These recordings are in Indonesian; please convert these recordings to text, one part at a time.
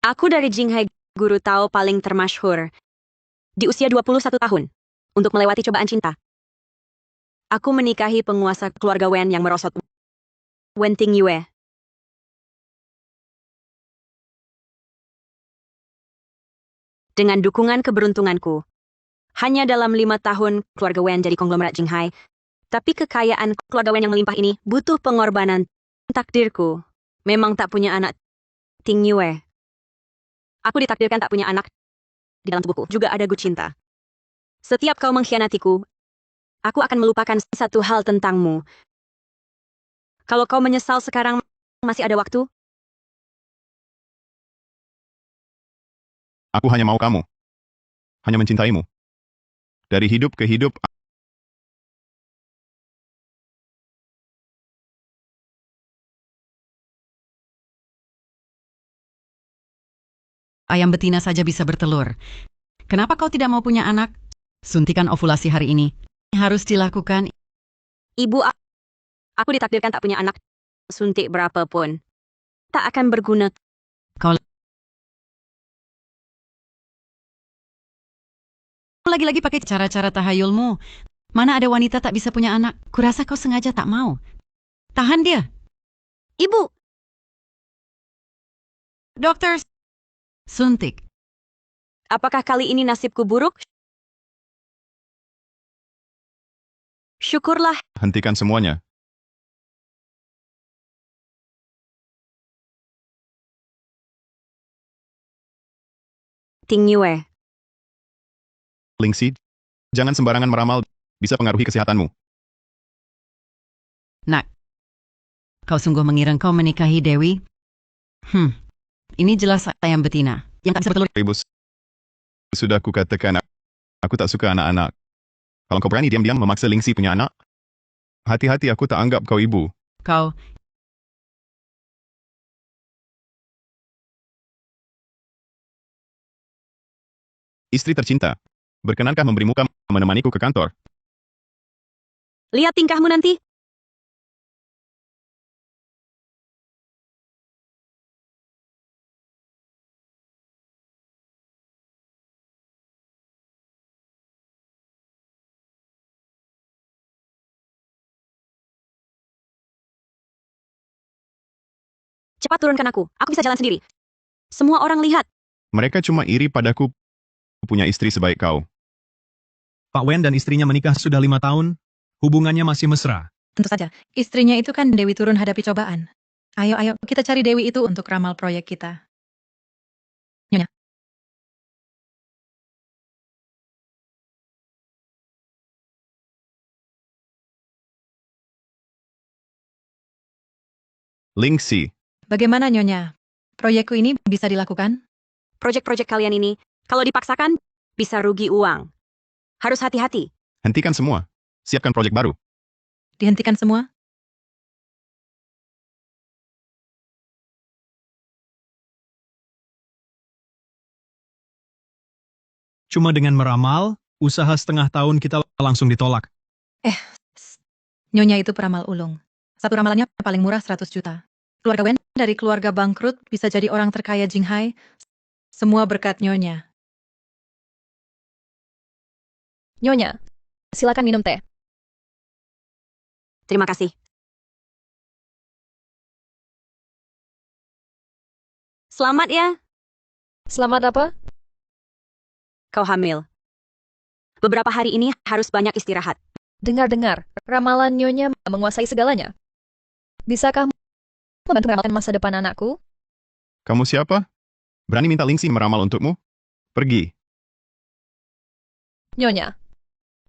Aku dari Jinghai, guru Tao paling termasyhur. Di usia 21 tahun. Untuk melewati cobaan cinta. Aku menikahi penguasa keluarga Wen yang merosot. Wen Tingyue. Dengan dukungan keberuntunganku. Hanya dalam 5 tahun, keluarga Wen jadi konglomerat Jinghai. Tapi kekayaan keluarga Wen yang melimpah ini butuh pengorbanan. Takdirku. Memang tak punya anak. Tingyue. Aku ditakdirkan tak punya anak. Di dalam tubuhku juga ada gu cinta. Setiap kau mengkhianatiku, aku akan melupakan satu hal tentangmu. Kalau kau menyesal sekarang, masih ada waktu? Aku hanya mau kamu. Hanya mencintaimu. Dari hidup ke hidup, Ayam betina saja bisa bertelur. Kenapa kau tidak mau punya anak? Suntikan ovulasi hari ini. Harus dilakukan. Ibu, aku ditakdirkan tak punya anak. Suntik berapapun. Tak akan berguna. Kau lagi-lagi pakai cara-cara tahayulmu. Mana ada wanita tak bisa punya anak? Kurasa kau sengaja tak mau. Tahan dia. Ibu, Dokter, suntik. apakah kali ini nasibku buruk? Syukurlah. hentikan semuanya. Tingyue. Lingxi, jangan sembarangan meramal, bisa pengaruhi kesehatanmu. Nak, kau sungguh mengira kau menikahi Dewi? Ini jelas ayam betina yang tak bisa bertelur. Rebus, sudah kukatakan, aku tak suka anak-anak. Kalau kau berani diam-diam memaksa Lingxi punya anak, hati-hati aku tak anggap kau ibu. Kau, Istri tercinta, berkenankah memberi muka menemaniku ke kantor? Lihat tingkahmu nanti. Cepat turunkan aku. Aku bisa jalan sendiri. Semua orang lihat. Mereka cuma iri padaku punya istri sebaik kau. Pak Wen dan istrinya menikah sudah 5 tahun, hubungannya masih mesra. Tentu saja, istrinya itu kan Dewi turun hadapi cobaan. Ayo, kita cari Dewi itu untuk ramal proyek kita. Nyonya, Lingxi, bagaimana Nyonya? Proyekku ini bisa dilakukan? Proyek-proyek kalian ini, kalau dipaksakan, bisa rugi uang. Harus hati-hati. hentikan semua. Siapkan proyek baru. Dihentikan semua? Cuma dengan meramal, usaha setengah tahun kita langsung ditolak. Nyonya itu peramal ulung. Satu ramalannya paling murah 100 juta. Keluarga Wen dari keluarga bangkrut bisa jadi orang terkaya Jinghai. Semua berkat Nyonya. Nyonya, silakan minum teh. Terima kasih. Selamat ya, Selamat apa? kau hamil. Beberapa hari ini harus banyak istirahat. Dengar-dengar, ramalan Nyonya menguasai segalanya. Bisakah membantu meramalkan masa depan anakku? Kamu siapa? Berani minta Lingxi meramal untukmu? Pergi. Nyonya,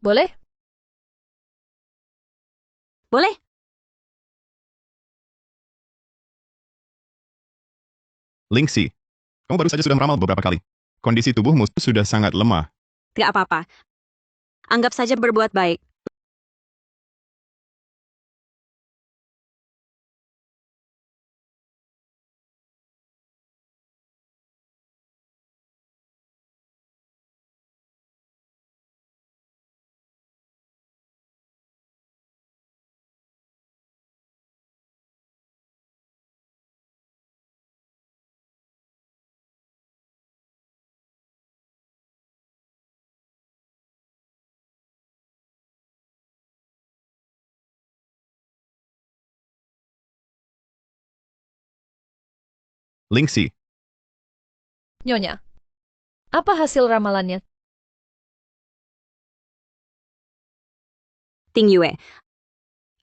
boleh? Boleh? Lingxi, kamu baru saja sudah meramal beberapa kali. Kondisi tubuhmu sudah sangat lemah. Tidak apa-apa. Anggap saja berbuat baik. Lingxi, Nyonya, apa hasil ramalannya? Ting Yue,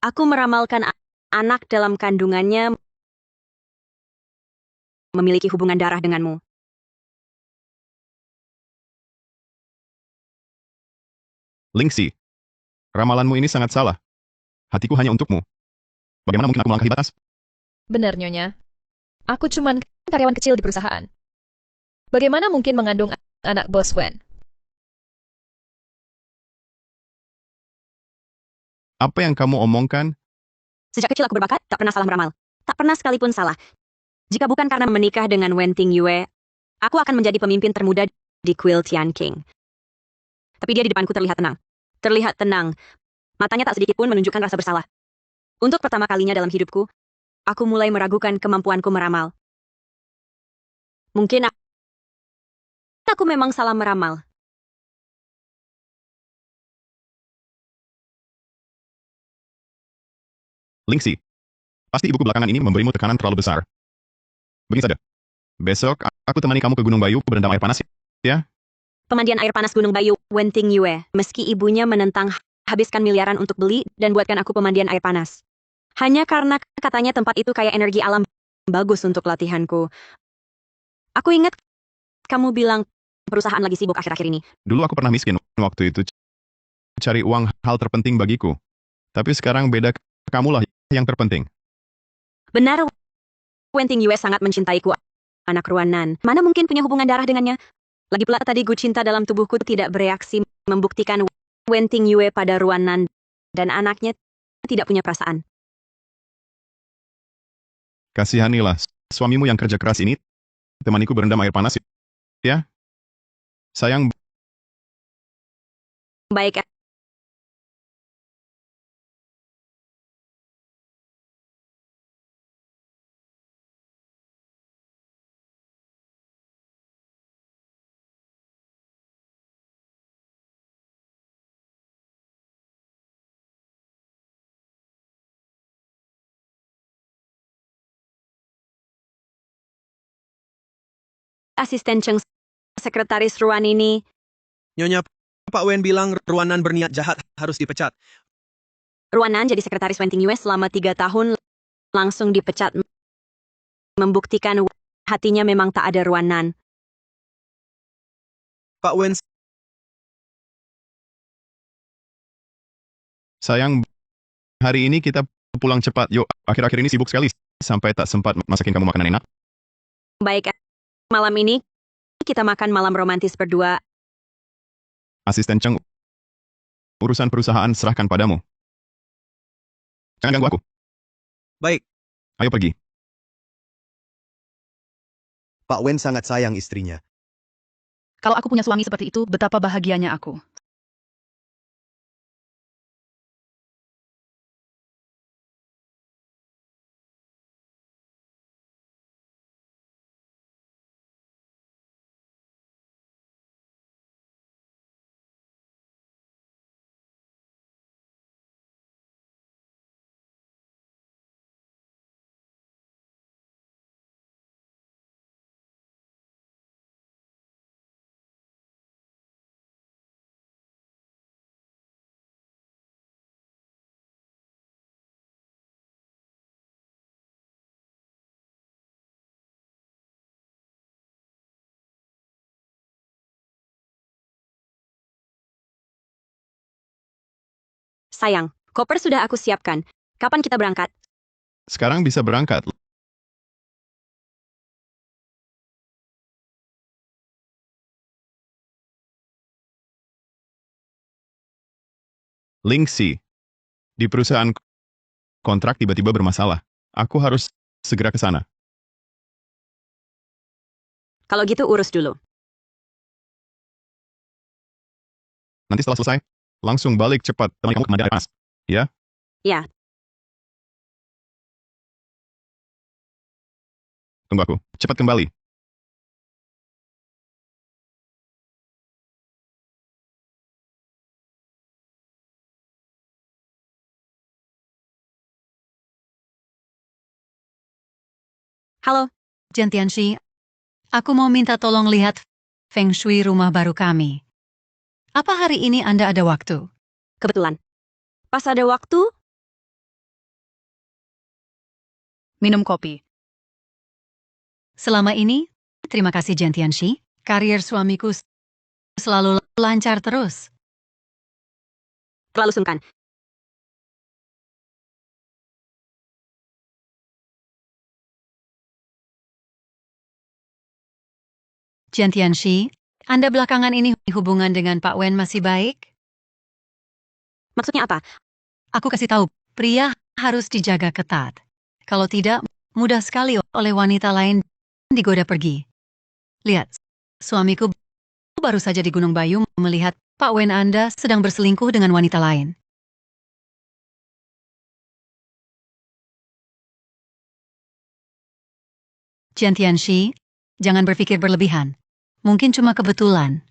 aku meramalkan anak dalam kandungannya memiliki hubungan darah denganmu. Lingxi, ramalanmu ini sangat salah. Hatiku hanya untukmu. Bagaimana mungkin aku melangkahi batas? Benar, Nyonya. Aku cuman karyawan kecil di perusahaan. Bagaimana mungkin mengandung anak Bos Wen? Apa yang kamu omongkan? Sejak kecil aku berbakat, tak pernah salah meramal. Tak pernah sekalipun salah. Jika bukan karena menikah dengan Wen Ting Yue, aku akan menjadi pemimpin termuda di Kuil Tian King. Tapi dia di depanku terlihat tenang. Terlihat tenang. Matanya tak sedikit pun menunjukkan rasa bersalah. Untuk pertama kalinya dalam hidupku, aku mulai meragukan kemampuanku meramal. Mungkin aku memang salah meramal. Lingxi, pasti ibuku belakangan ini memberimu tekanan terlalu besar. Begini saja. Besok, aku temani kamu ke Gunung Bayu berendam air panas, ya? Pemandian air panas Gunung Bayu, Wen Ting Yue, meski ibunya menentang habiskan miliaran untuk beli dan buatkan aku pemandian air panas. Hanya karena katanya tempat itu kayak energi alam bagus untuk latihanku. Aku ingat kamu bilang perusahaan lagi sibuk akhir-akhir ini. Dulu aku pernah miskin waktu itu. Cari uang hal terpenting bagiku. Tapi sekarang beda, kamulah yang terpenting. Benar, Wen Ting Yue sangat mencintaiku, anak Ruanan. Mana mungkin punya hubungan darah dengannya? Lagi pula tadi gu cinta dalam tubuhku tidak bereaksi membuktikan Wen Ting Yue pada Ruanan dan anaknya tidak punya perasaan. Kasihanilah suamimu yang kerja keras ini, temaniku berendam air panas, ya? Sayang, Baik, asisten Cheng sekretaris Ruan ini. Nyonya, Pak Wen bilang Ruanan berniat jahat harus dipecat. Ruanan jadi sekretaris Wen Ting Yue selama 3 tahun langsung dipecat. Membuktikan hatinya memang tak ada Ruanan. Pak Wen, sayang, hari ini kita pulang cepat. Yuk, akhir-akhir ini sibuk sekali. Sampai tak sempat masakin kamu makanan enak. Baik, malam ini kita makan malam romantis berdua. Asisten Cheng, urusan perusahaan serahkan padamu. Jangan ganggu aku. baik. Ayo pergi. Pak Wen sangat sayang istrinya. Kalau aku punya suami seperti itu, betapa bahagianya aku. Sayang, koper sudah aku siapkan. Kapan kita berangkat? Sekarang bisa berangkat. Lingxi, di perusahaan kontrak tiba-tiba bermasalah. Aku harus segera ke sana. Kalau gitu urus dulu. Nanti setelah selesai, langsung balik cepat. Temani kamu ke mandi air panas. Ya? Ya. Tunggu aku. Cepat kembali. Halo, Jian Tianxi, aku mau minta tolong lihat Feng Shui rumah baru kami. Apa hari ini Anda ada waktu? Kebetulan. Pas ada waktu, Minum kopi. Selama ini, terima kasih Jian Tianxi, karier suamiku selalu lancar terus. terlalu sungkan. Jian Tianxi, Anda belakangan ini hubungan dengan Pak Wen masih baik? Maksudnya apa? Aku kasih tahu, pria harus dijaga ketat. Kalau tidak, mudah sekali oleh wanita lain digoda pergi. Lihat, suamiku baru saja di Gunung Bayu melihat Pak Wen Anda sedang berselingkuh dengan wanita lain. Jian Tianxi, jangan berpikir berlebihan. Mungkin cuma kebetulan.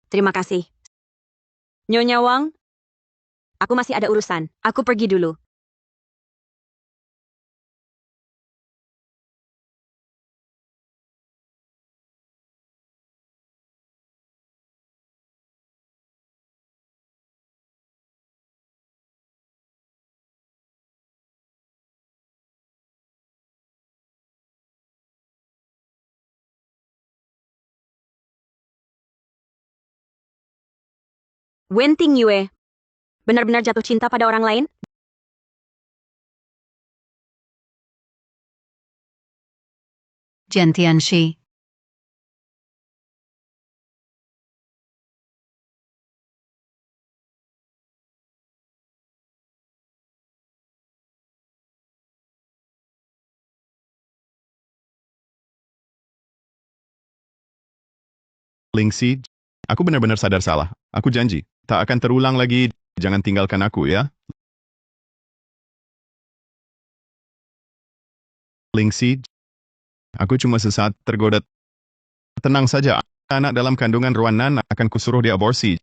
Terima kasih. Nyonya Wang, aku masih ada urusan. Aku pergi dulu. Wen Tingyue benar-benar jatuh cinta pada orang lain? Jian Tianxi. Lingxi, aku benar-benar sadar salah. Aku janji, tak akan terulang lagi. Jangan tinggalkan aku ya. Lingxi, aku cuma sesaat tergoda. Tenang saja, anak dalam kandungan Ruanan akan kusuruh diaborsi.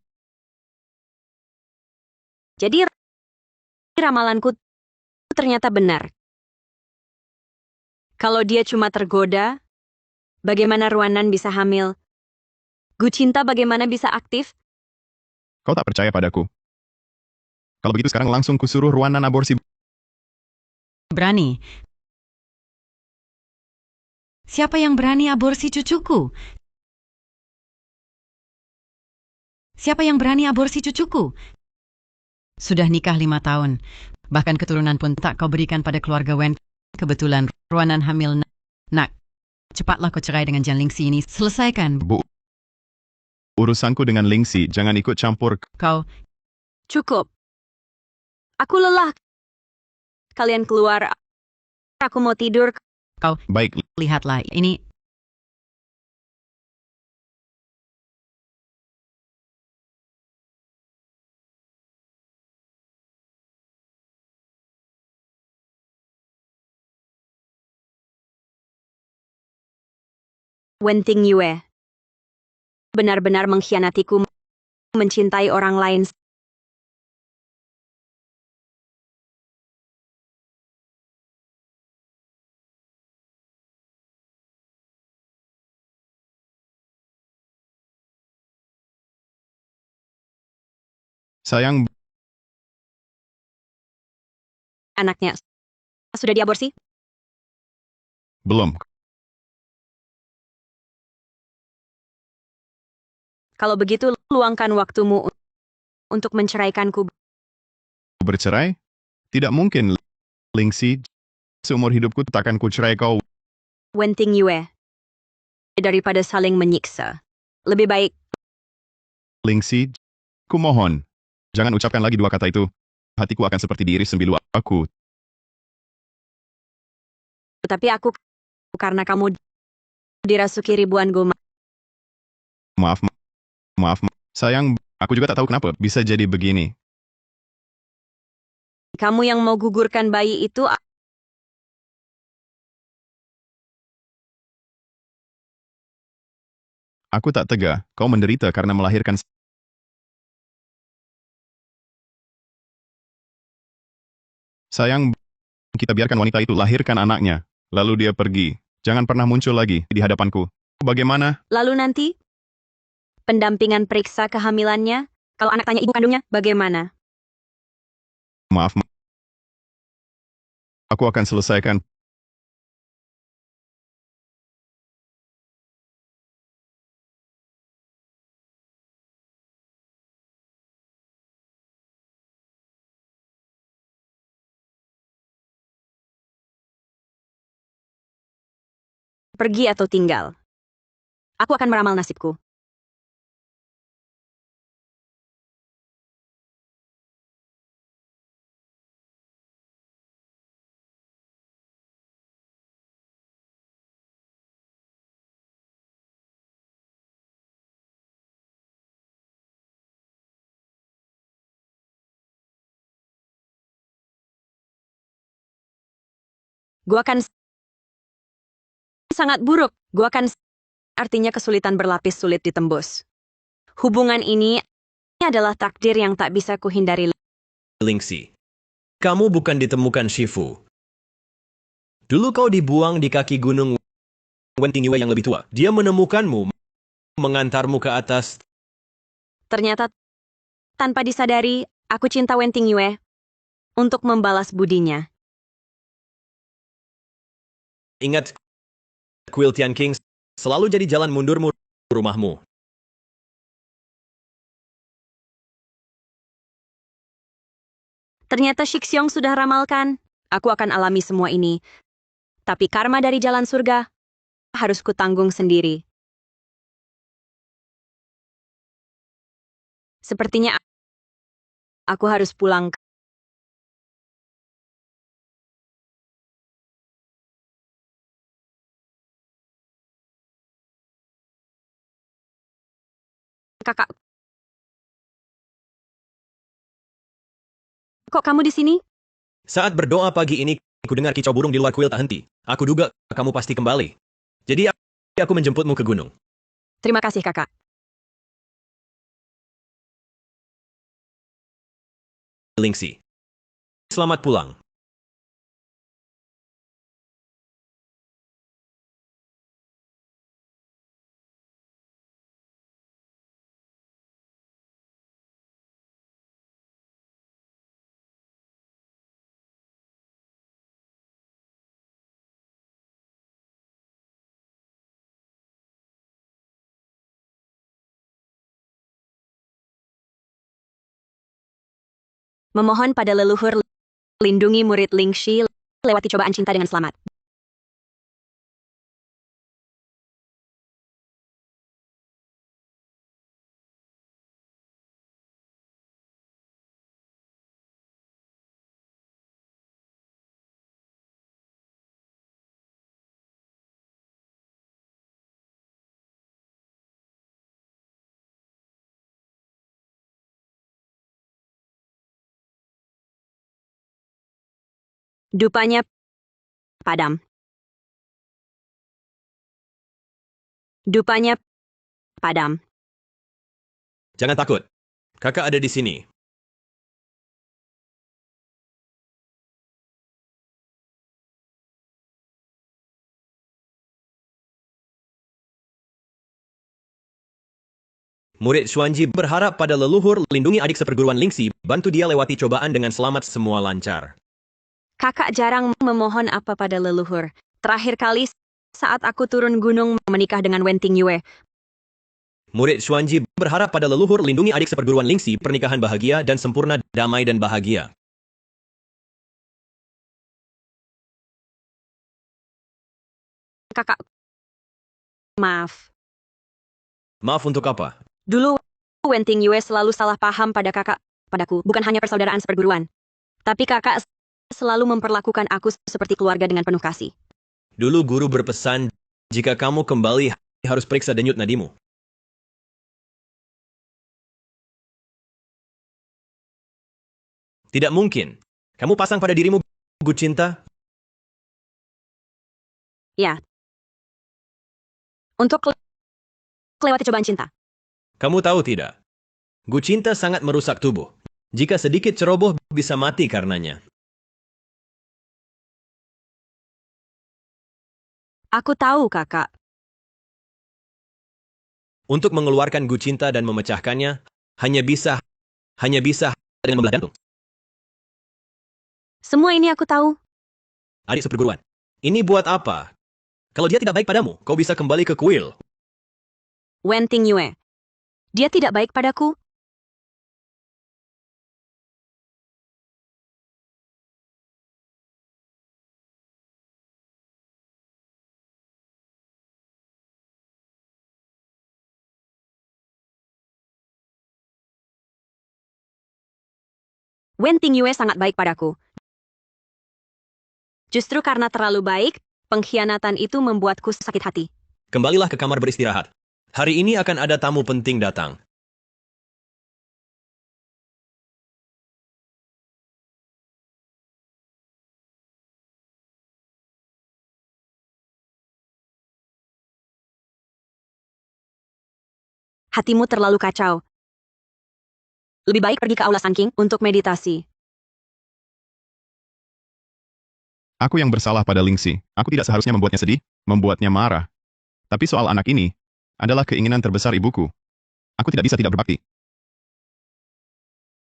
Jadi ramalanku ternyata benar. Kalau dia cuma tergoda, bagaimana Ruanan bisa hamil? Gu Cinta bagaimana bisa aktif? Kau tak percaya padaku? Kalau begitu sekarang langsung kusuruh Ruanan aborsi. Berani. Siapa yang berani aborsi cucuku? Siapa yang berani aborsi cucuku? Sudah nikah 5 tahun. Bahkan keturunan pun tak kau berikan pada keluarga Wen. Kebetulan Ruanan hamil. Nak, cepatlah kau cerai dengan Jian Lingxi ini. Selesaikan. Bu, urusanku dengan Lingxi, jangan ikut campur. Kau, Cukup. Aku lelah. Kalian keluar. Aku mau tidur. Baik, lihatlah. Ini Wen Tingyue benar-benar mengkhianatiku, mencintai orang lain. sayang, Anaknya sudah diaborsi? belum. Kalau begitu, luangkan waktumu untuk menceraikanku. Bercerai? Tidak mungkin, Lingxi. Seumur hidupku takkan kucerai kau. Wen Tingyue, daripada saling menyiksa, lebih baik Lingxi, kumohon. Jangan ucapkan lagi 2 kata itu. Hatiku akan seperti diiris sembilu aku. tapi aku karena kamu dirasuki ribuan goma. Maaf. Sayang, aku juga tak tahu kenapa bisa jadi begini. Kamu yang mau gugurkan bayi itu. Aku tak tega, kau menderita karena melahirkan. Sayang, kita biarkan wanita itu lahirkan anaknya. Lalu dia pergi. Jangan pernah muncul lagi di hadapanku. Bagaimana? Lalu nanti, pendampingan periksa kehamilannya, kalau anak tanya ibu kandungnya, bagaimana? Maaf. Aku akan selesaikan. Pergi atau tinggal. Aku akan meramal nasibku. Gua akan sangat buruk. Gua akan artinya kesulitan berlapis sulit ditembus. Hubungan ini adalah takdir yang tak bisa kuhindari. Lingxi, kamu bukan ditemukan Shifu. Dulu kau dibuang di kaki gunung Wentingyue yang lebih tua. Dia menemukanmu, mengantarmu ke atas. Ternyata, tanpa disadari, aku cinta Wen Tingyue untuk membalas budinya. Ingat, Kuil Tian King selalu jadi jalan mundurmu rumahmu. Ternyata Shixiong sudah ramalkan. Aku akan alami semua ini. Tapi karma dari jalan surga harus kutanggung sendiri. Sepertinya aku harus pulang. Kakak, kok kamu di sini? Saat berdoa pagi ini, aku dengar kicau burung di luar kuil tak henti. Aku duga kamu pasti kembali. Jadi aku menjemputmu ke gunung. Terima kasih, kakak. Lingxi, selamat pulang. Memohon pada leluhur, lindungi murid Lingxi lewati cobaan cinta dengan selamat. Dupanya padam. Dupanya padam. Jangan takut. Kakak ada di sini. Murid Xuanji berharap pada leluhur lindungi adik seperguruan Lingxi, bantu dia lewati cobaan dengan selamat semua lancar. Kakak jarang memohon apa pada leluhur. Terakhir kali saat aku turun gunung menikah dengan Wen Tingyue. Murid Xuanji berharap pada leluhur lindungi adik seperguruan Lingxi, pernikahan bahagia dan sempurna, damai dan bahagia. Kakak, maaf. Maaf untuk apa? Dulu, Wen Tingyue selalu salah paham pada kakak, padaku, bukan hanya persaudaraan seperguruan. Tapi kakak selalu memperlakukan aku seperti keluarga dengan penuh kasih. Dulu guru berpesan, jika kamu kembali, harus periksa denyut nadimu. Tidak mungkin. Kamu pasang pada dirimu, Gu Cinta? Ya. Untuk lewati cobaan cinta. Kamu tahu tidak? Gu Cinta sangat merusak tubuh. Jika sedikit ceroboh, bisa mati karenanya. Aku tahu, kakak. Untuk mengeluarkan Gu cinta dan memecahkannya, hanya bisa dengan membelah jantung. Semua ini aku tahu. Adik seperguruan, ini buat apa? Kalau dia tidak baik padamu, kau bisa kembali ke kuil. Wen Tingyue. Dia tidak baik padaku. Wen Tingyue sangat baik padaku. Justru karena terlalu baik, pengkhianatan itu membuatku sakit hati. Kembalilah ke kamar beristirahat. Hari ini akan ada tamu penting datang. Hatimu terlalu kacau. Lebih baik pergi ke aula Sun King untuk meditasi. Aku yang bersalah pada Lingxi. Aku tidak seharusnya membuatnya sedih, membuatnya marah. Tapi soal anak ini adalah keinginan terbesar ibuku. Aku tidak bisa tidak berbakti.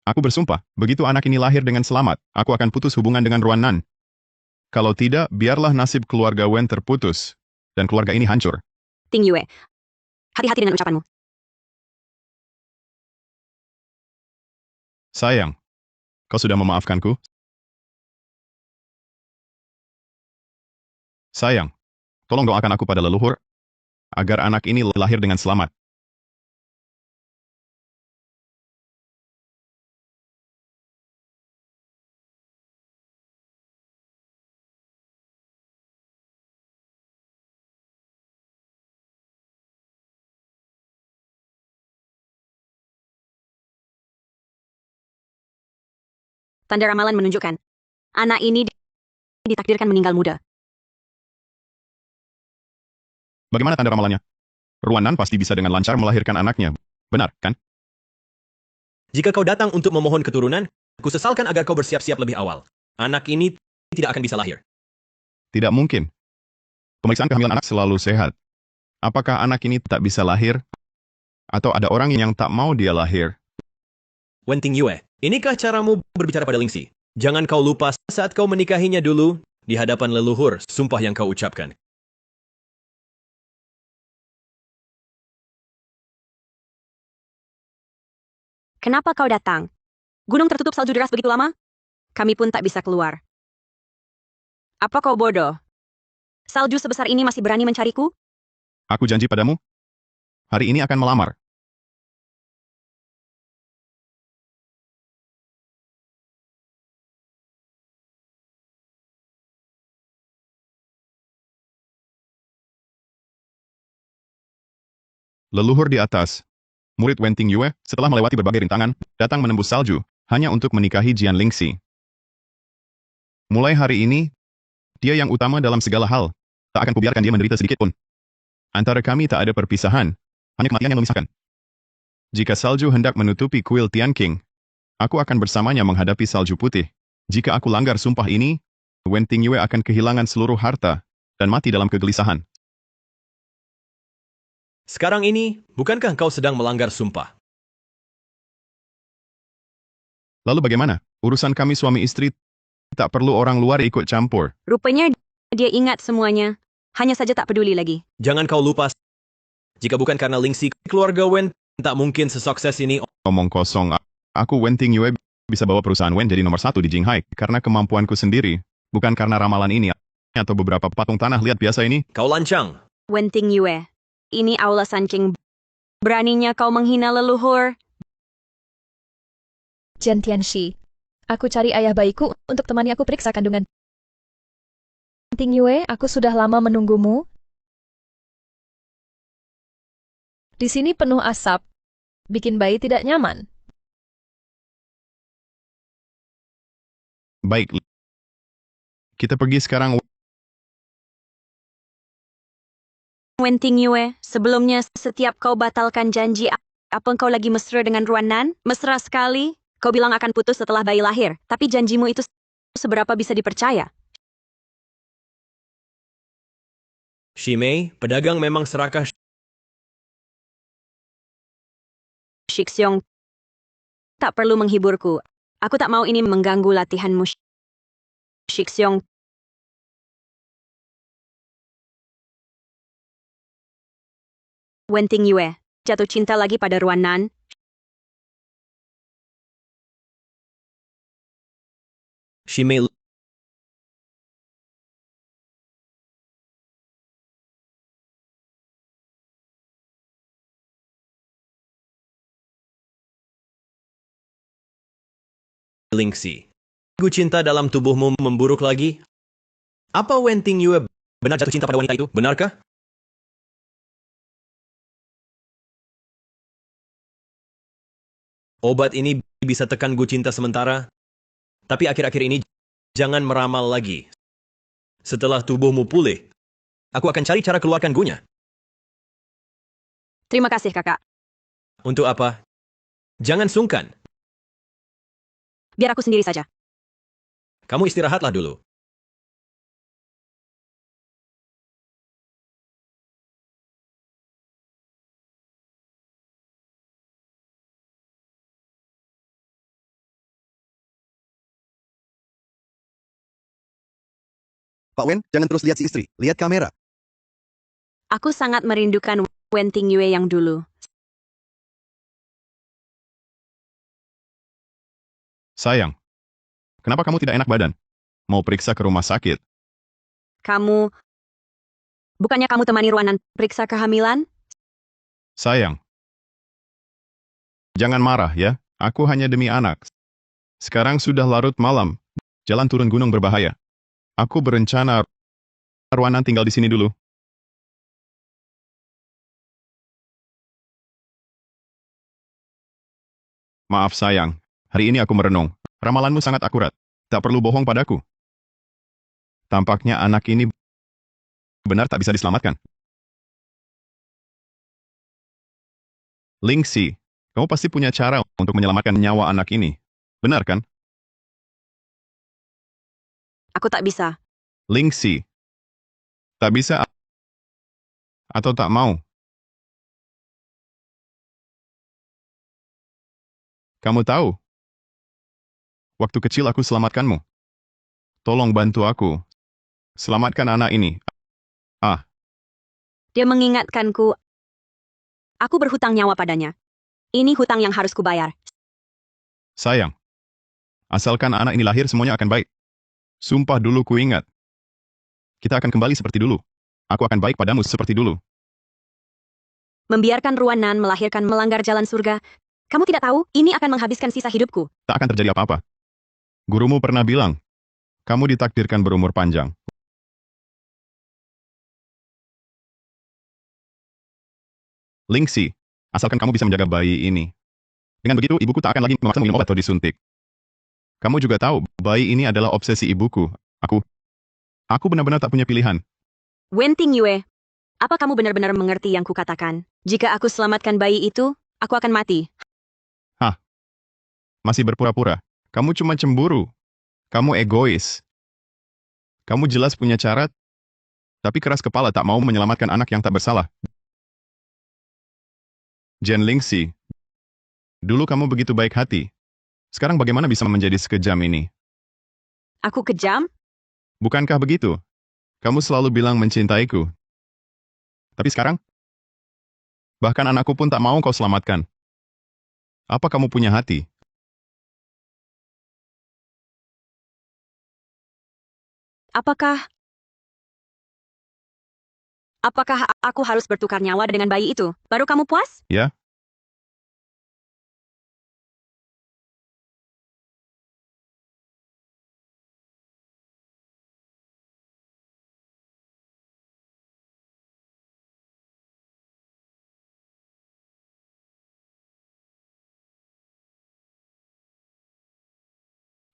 Aku bersumpah, begitu anak ini lahir dengan selamat, aku akan putus hubungan dengan Ruan Nan. Kalau tidak, biarlah nasib keluarga Wen terputus, dan keluarga ini hancur. Tingyue, hati-hati dengan ucapanmu. Sayang, kau sudah memaafkanku? Sayang, tolong doakan aku pada leluhur, agar anak ini lahir dengan selamat. Tanda ramalan menunjukkan, anak ini ditakdirkan meninggal muda. Bagaimana tanda ramalannya? Ruan Nan pasti bisa dengan lancar melahirkan anaknya. Benar, kan? Jika kau datang untuk memohon keturunan, kusesalkan agar kau bersiap-siap lebih awal. Anak ini tidak akan bisa lahir. Tidak mungkin. Pemeriksaan kehamilan anak selalu sehat. Apakah anak ini tak bisa lahir? Atau ada orang yang tak mau dia lahir? Wen Tingyue, inikah caramu berbicara pada Lingxi? Jangan kau lupa saat kau menikahinya dulu, di hadapan leluhur, sumpah yang kau ucapkan. Kenapa kau datang? Gunung tertutup salju deras begitu lama? Kami pun tak bisa keluar. Apa kau bodoh? Salju sebesar ini masih berani mencariku? Aku janji padamu, hari ini akan melamar. Leluhur di atas. Murid Wen Tingyue, setelah melewati berbagai rintangan, datang menembus salju, hanya untuk menikahi Jian Lingxi. Mulai hari ini, dia yang utama dalam segala hal. Tak akan kubiarkan dia menderita sedikit pun. Antara kami tak ada perpisahan, hanya kematian yang memisahkan. Jika salju hendak menutupi kuil Tian King, aku akan bersamanya menghadapi salju putih. Jika aku langgar sumpah ini, Wen Tingyue akan kehilangan seluruh harta, dan mati dalam kegelisahan. Sekarang ini, bukankah kau sedang melanggar sumpah? Lalu bagaimana? Urusan kami suami istri tak perlu orang luar ikut campur. Rupanya dia ingat semuanya. Hanya saja tak peduli lagi. Jangan kau lupa, jika bukan karena Lingxi, keluarga Wen tak mungkin sesukses ini. Omong kosong, aku Wen Tingyue bisa bawa perusahaan Wen jadi nomor 1 di Jinghai karena kemampuanku sendiri, bukan karena ramalan ini atau beberapa patung tanah liat biasa ini. Kau lancang. Wen Tingyue, ini aula Sun King. Beraninya kau menghina leluhur? Jian Tianxi, aku cari ayah bayiku untuk temani aku periksa kandungan. Tingyue, aku sudah lama menunggumu. Di sini penuh asap. Bikin bayi tidak nyaman. Baik. Kita pergi sekarang. Wen Tingyue, sebelumnya setiap kau batalkan janji, apa kau lagi mesra dengan Ruan Nan? Mesra sekali. Kau bilang akan putus setelah bayi lahir, tapi janjimu itu seberapa bisa dipercaya? Shimei, pedagang memang serakah. Shixiong, tak perlu menghiburku. Aku tak mau ini mengganggu latihanmu. Shixiong, Wenting Yue, jatuh cinta lagi pada Ruanan. Shimei Lingxi. Cinta dalam tubuhmu memburuk lagi? Apa Wenting Yue benar jatuh cinta pada wanita itu? Benarkah? Obat ini bisa tekan Gu cinta sementara, tapi akhir-akhir ini jangan meramal lagi. Setelah tubuhmu pulih, aku akan cari cara keluarkan Gunya. Terima kasih, kakak. Untuk apa? Jangan sungkan. Biar aku sendiri saja. Kamu istirahatlah dulu. Pak Wen, jangan terus lihat si istri. Lihat kamera. Aku sangat merindukan Wenting Yue yang dulu. Sayang, kenapa kamu tidak enak badan? Mau periksa ke rumah sakit? Bukannya kamu temani Ruanan periksa kehamilan? Sayang, jangan marah ya. Aku hanya demi anak. Sekarang sudah larut malam. Jalan turun gunung berbahaya. Aku berencana Ruanan tinggal di sini dulu. Maaf sayang, hari ini aku merenung. Ramalanmu sangat akurat. Tak perlu bohong padaku. Tampaknya anak ini benar tak bisa diselamatkan. Lingxi, kamu pasti punya cara untuk menyelamatkan nyawa anak ini. Benar kan? Aku tak bisa. Lingxi, tak bisa atau tak mau? Kamu tahu, waktu kecil aku selamatkanmu. Tolong bantu aku. Selamatkan anak ini. Ah, Dia mengingatkanku. Aku berhutang nyawa padanya. Ini hutang yang harus kubayar. sayang. Asalkan anak ini lahir semuanya akan baik. Sumpah dulu ku ingat. Kita akan kembali seperti dulu. Aku akan baik padamu seperti dulu. Membiarkan Ruanan melahirkan melanggar jalan surga. Kamu tidak tahu, ini akan menghabiskan sisa hidupku. Tak akan terjadi apa-apa. Gurumu pernah bilang, kamu ditakdirkan berumur panjang. Lingxi, asalkan kamu bisa menjaga bayi ini. Dengan begitu, ibuku tak akan lagi memaksa minum obat atau disuntik. Kamu juga tahu, bayi ini adalah obsesi ibuku. Aku benar-benar tak punya pilihan. Wenting Yue, apa kamu benar-benar mengerti yang kukatakan? Jika aku selamatkan bayi itu, aku akan mati. Masih berpura-pura. Kamu cuma cemburu. Kamu egois. Kamu jelas punya cara, tapi keras kepala tak mau menyelamatkan anak yang tak bersalah. Jen Lingxi, dulu kamu begitu baik hati. Sekarang bagaimana bisa menjadi sekejam ini? Aku kejam? Bukankah begitu? Kamu selalu bilang mencintaiku. Tapi sekarang, bahkan anakku pun tak mau kau selamatkan. Apa kamu punya hati? Apakah aku harus bertukar nyawa dengan bayi itu? Baru kamu puas? Ya?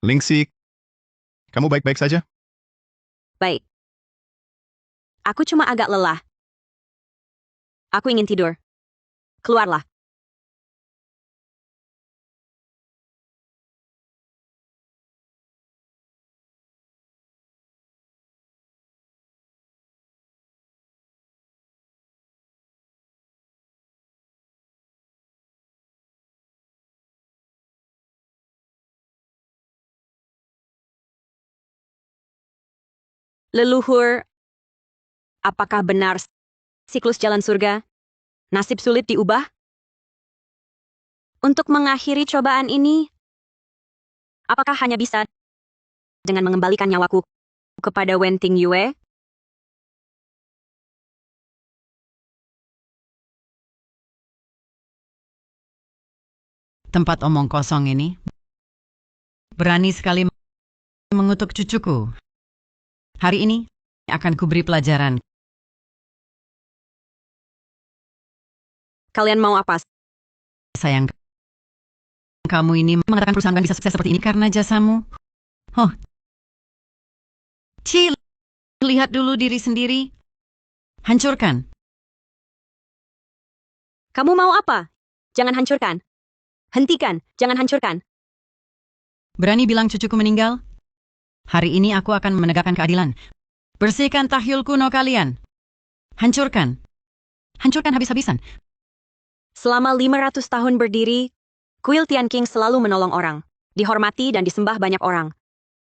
Lingxi, kamu baik-baik saja? Baik. Aku cuma agak lelah. Aku ingin tidur. Keluarlah. Leluhur, apakah benar siklus jalan surga? Nasib sulit diubah? Untuk mengakhiri cobaan ini, apakah hanya bisa dengan mengembalikan nyawaku kepada Wen Tingyue? Tempat omong kosong ini berani sekali mengutuk cucuku. Hari ini akan kuberi pelajaran. Kalian mau apa? Sayang, kamu ini mengatakan perusahaan bisa sukses seperti ini karena jasamu. Oh, Ci, lihat dulu diri sendiri. Hancurkan. Kamu mau apa? Jangan hancurkan. Hentikan, jangan hancurkan. Berani bilang cucuku meninggal? Hari ini aku akan menegakkan keadilan. Bersihkan tahyul kuno kalian. Hancurkan. Hancurkan habis-habisan. Selama 500 tahun berdiri, kuil Tian Qing selalu menolong orang, dihormati dan disembah banyak orang.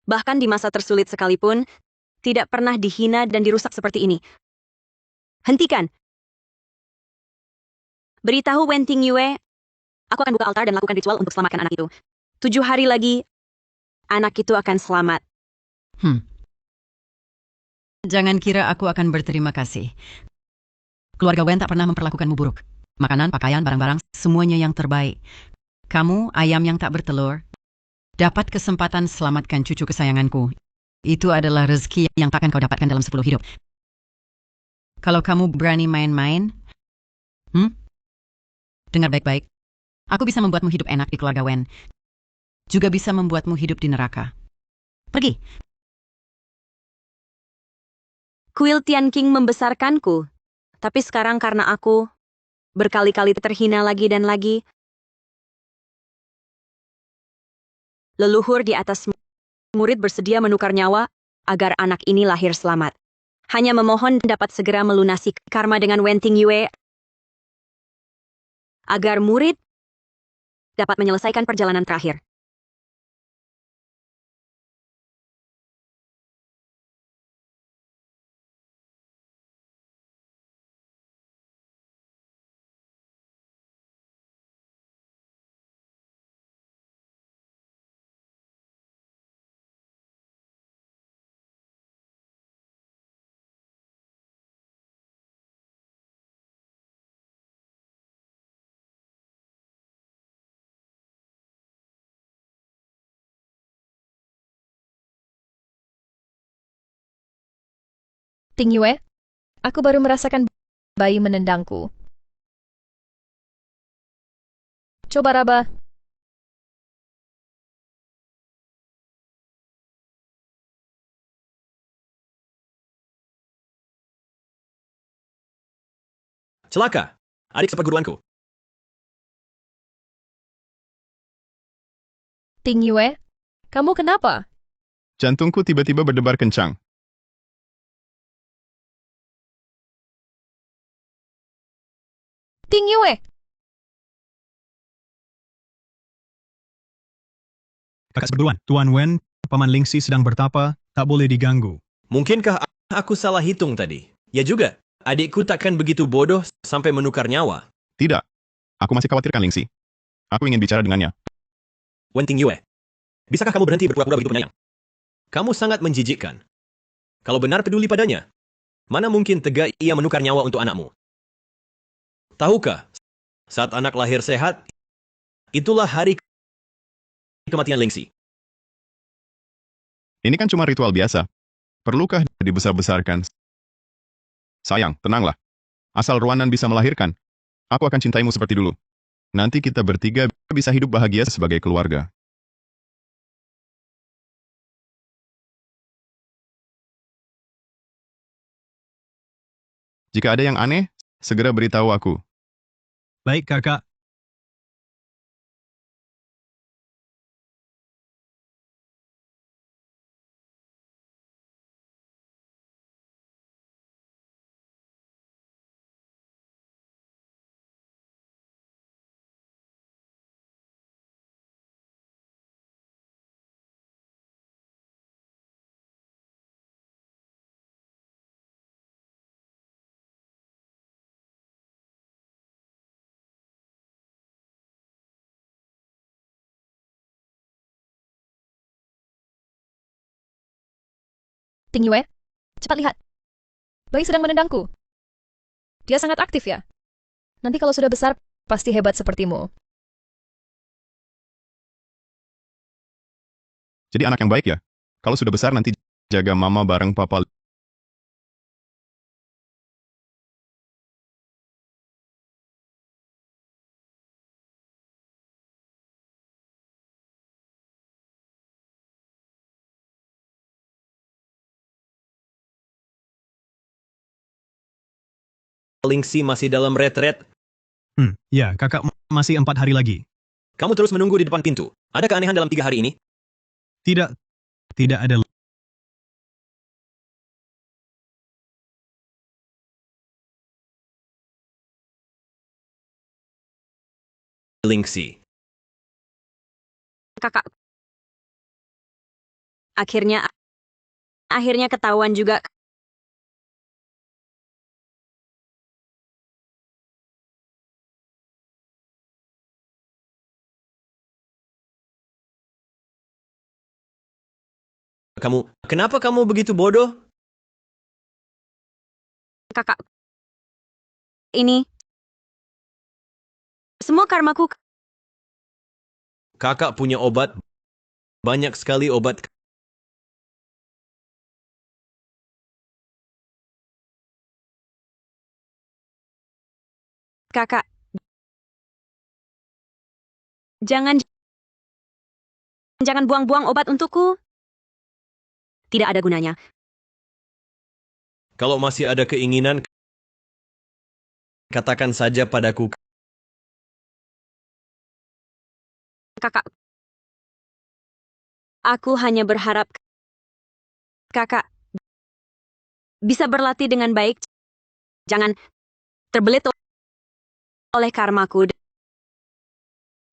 Bahkan di masa tersulit sekalipun, tidak pernah dihina dan dirusak seperti ini. Hentikan. Beritahu Wen Tingyue, aku akan buka altar dan lakukan ritual untuk selamatkan anak itu. 7 hari lagi, anak itu akan selamat. Jangan kira aku akan berterima kasih. Keluarga Wen tak pernah memperlakukanmu buruk. Makanan, pakaian, barang-barang, semuanya yang terbaik. Kamu, ayam yang tak bertelur, dapat kesempatan selamatkan cucu kesayanganku. Itu adalah rezeki yang takkan kau dapatkan dalam 10 hidup. Kalau kamu berani main-main, dengar baik-baik. Aku bisa membuatmu hidup enak di keluarga Wen. Juga bisa membuatmu hidup di neraka. Pergi. Kuil Tian Qing membesarkanku, tapi sekarang karena aku berkali-kali terhina lagi dan lagi, leluhur di atas murid bersedia menukar nyawa agar anak ini lahir selamat. Hanya memohon dapat segera melunasi karma dengan Wen Tingyue agar murid dapat menyelesaikan perjalanan terakhir. Tingyue, aku baru merasakan bayi menendangku. Coba raba. Celaka, adik seperguruanku. Tingyue, kamu kenapa? Jantungku tiba-tiba berdebar kencang. Tingyue! Kakak seperguruan, Tuan Wen, Paman Lingxi sedang bertapa, tak boleh diganggu. Mungkinkah aku salah hitung tadi? Ya juga, adikku takkan begitu bodoh sampai menukar nyawa. Tidak. Aku masih khawatirkan Lingxi. Aku ingin bicara dengannya. Wen Tingyue, bisakah kamu berhenti berpura-pura begitu penyayang? Kamu sangat menjijikkan. Kalau benar peduli padanya, mana mungkin tega ia menukar nyawa untuk anakmu? Tahukah, saat anak lahir sehat, itulah hari kematian Lingxi. Ini kan cuma ritual biasa. Perlukah dibesar-besarkan? Sayang, tenanglah. Asal Ruanan bisa melahirkan, aku akan cintaimu seperti dulu. Nanti kita bertiga bisa hidup bahagia sebagai keluarga. Jika ada yang aneh, segera beritahu aku. Baik kakak, Ting Yue, cepat lihat. Bayi sedang menendangku. Dia sangat aktif ya. Nanti kalau sudah besar, pasti hebat sepertimu. Jadi anak yang baik ya? Kalau sudah besar nanti jaga mama bareng papa. Lingxi masih dalam retret. Ya, kakak masih 4 hari lagi. Kamu terus menunggu di depan pintu. Ada keanehan dalam 3 hari ini? Tidak, tidak ada. Lingxi. Kakak. Akhirnya ketahuan juga. Kenapa kamu begitu bodoh? Kakak. Ini. Semua karmaku. Kakak punya obat. Banyak sekali obat. Kakak. Jangan buang-buang obat untukku. Tidak ada gunanya. Kalau masih ada keinginan, katakan saja padaku. Kakak. Aku hanya berharap kakak bisa berlatih dengan baik. Jangan terbelit oleh karmaku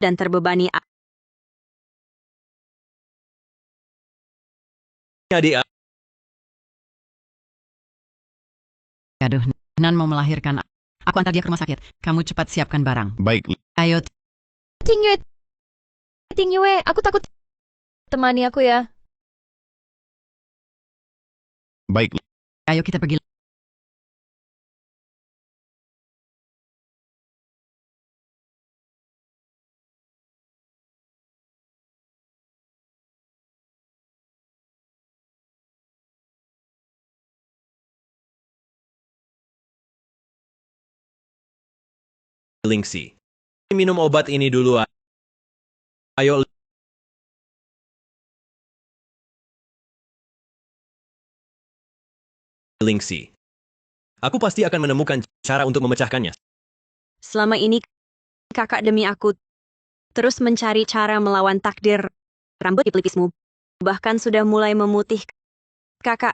dan terbebani. Adik, Aduh, Nan mau melahirkan. Aku antar dia ke rumah sakit. Kamu cepat siapkan barang. Baik, Ayo, Ting Yue, Ting Yue, aku takut. Temani aku ya. baik. ayo kita pergi. Lingxi. Minum obat ini dulu. Ayo. Lingxi. Aku pasti akan menemukan cara untuk memecahkannya. Selama ini kakak demi aku terus mencari cara melawan takdir. Rambut di pelipismu bahkan sudah mulai memutih. Kakak.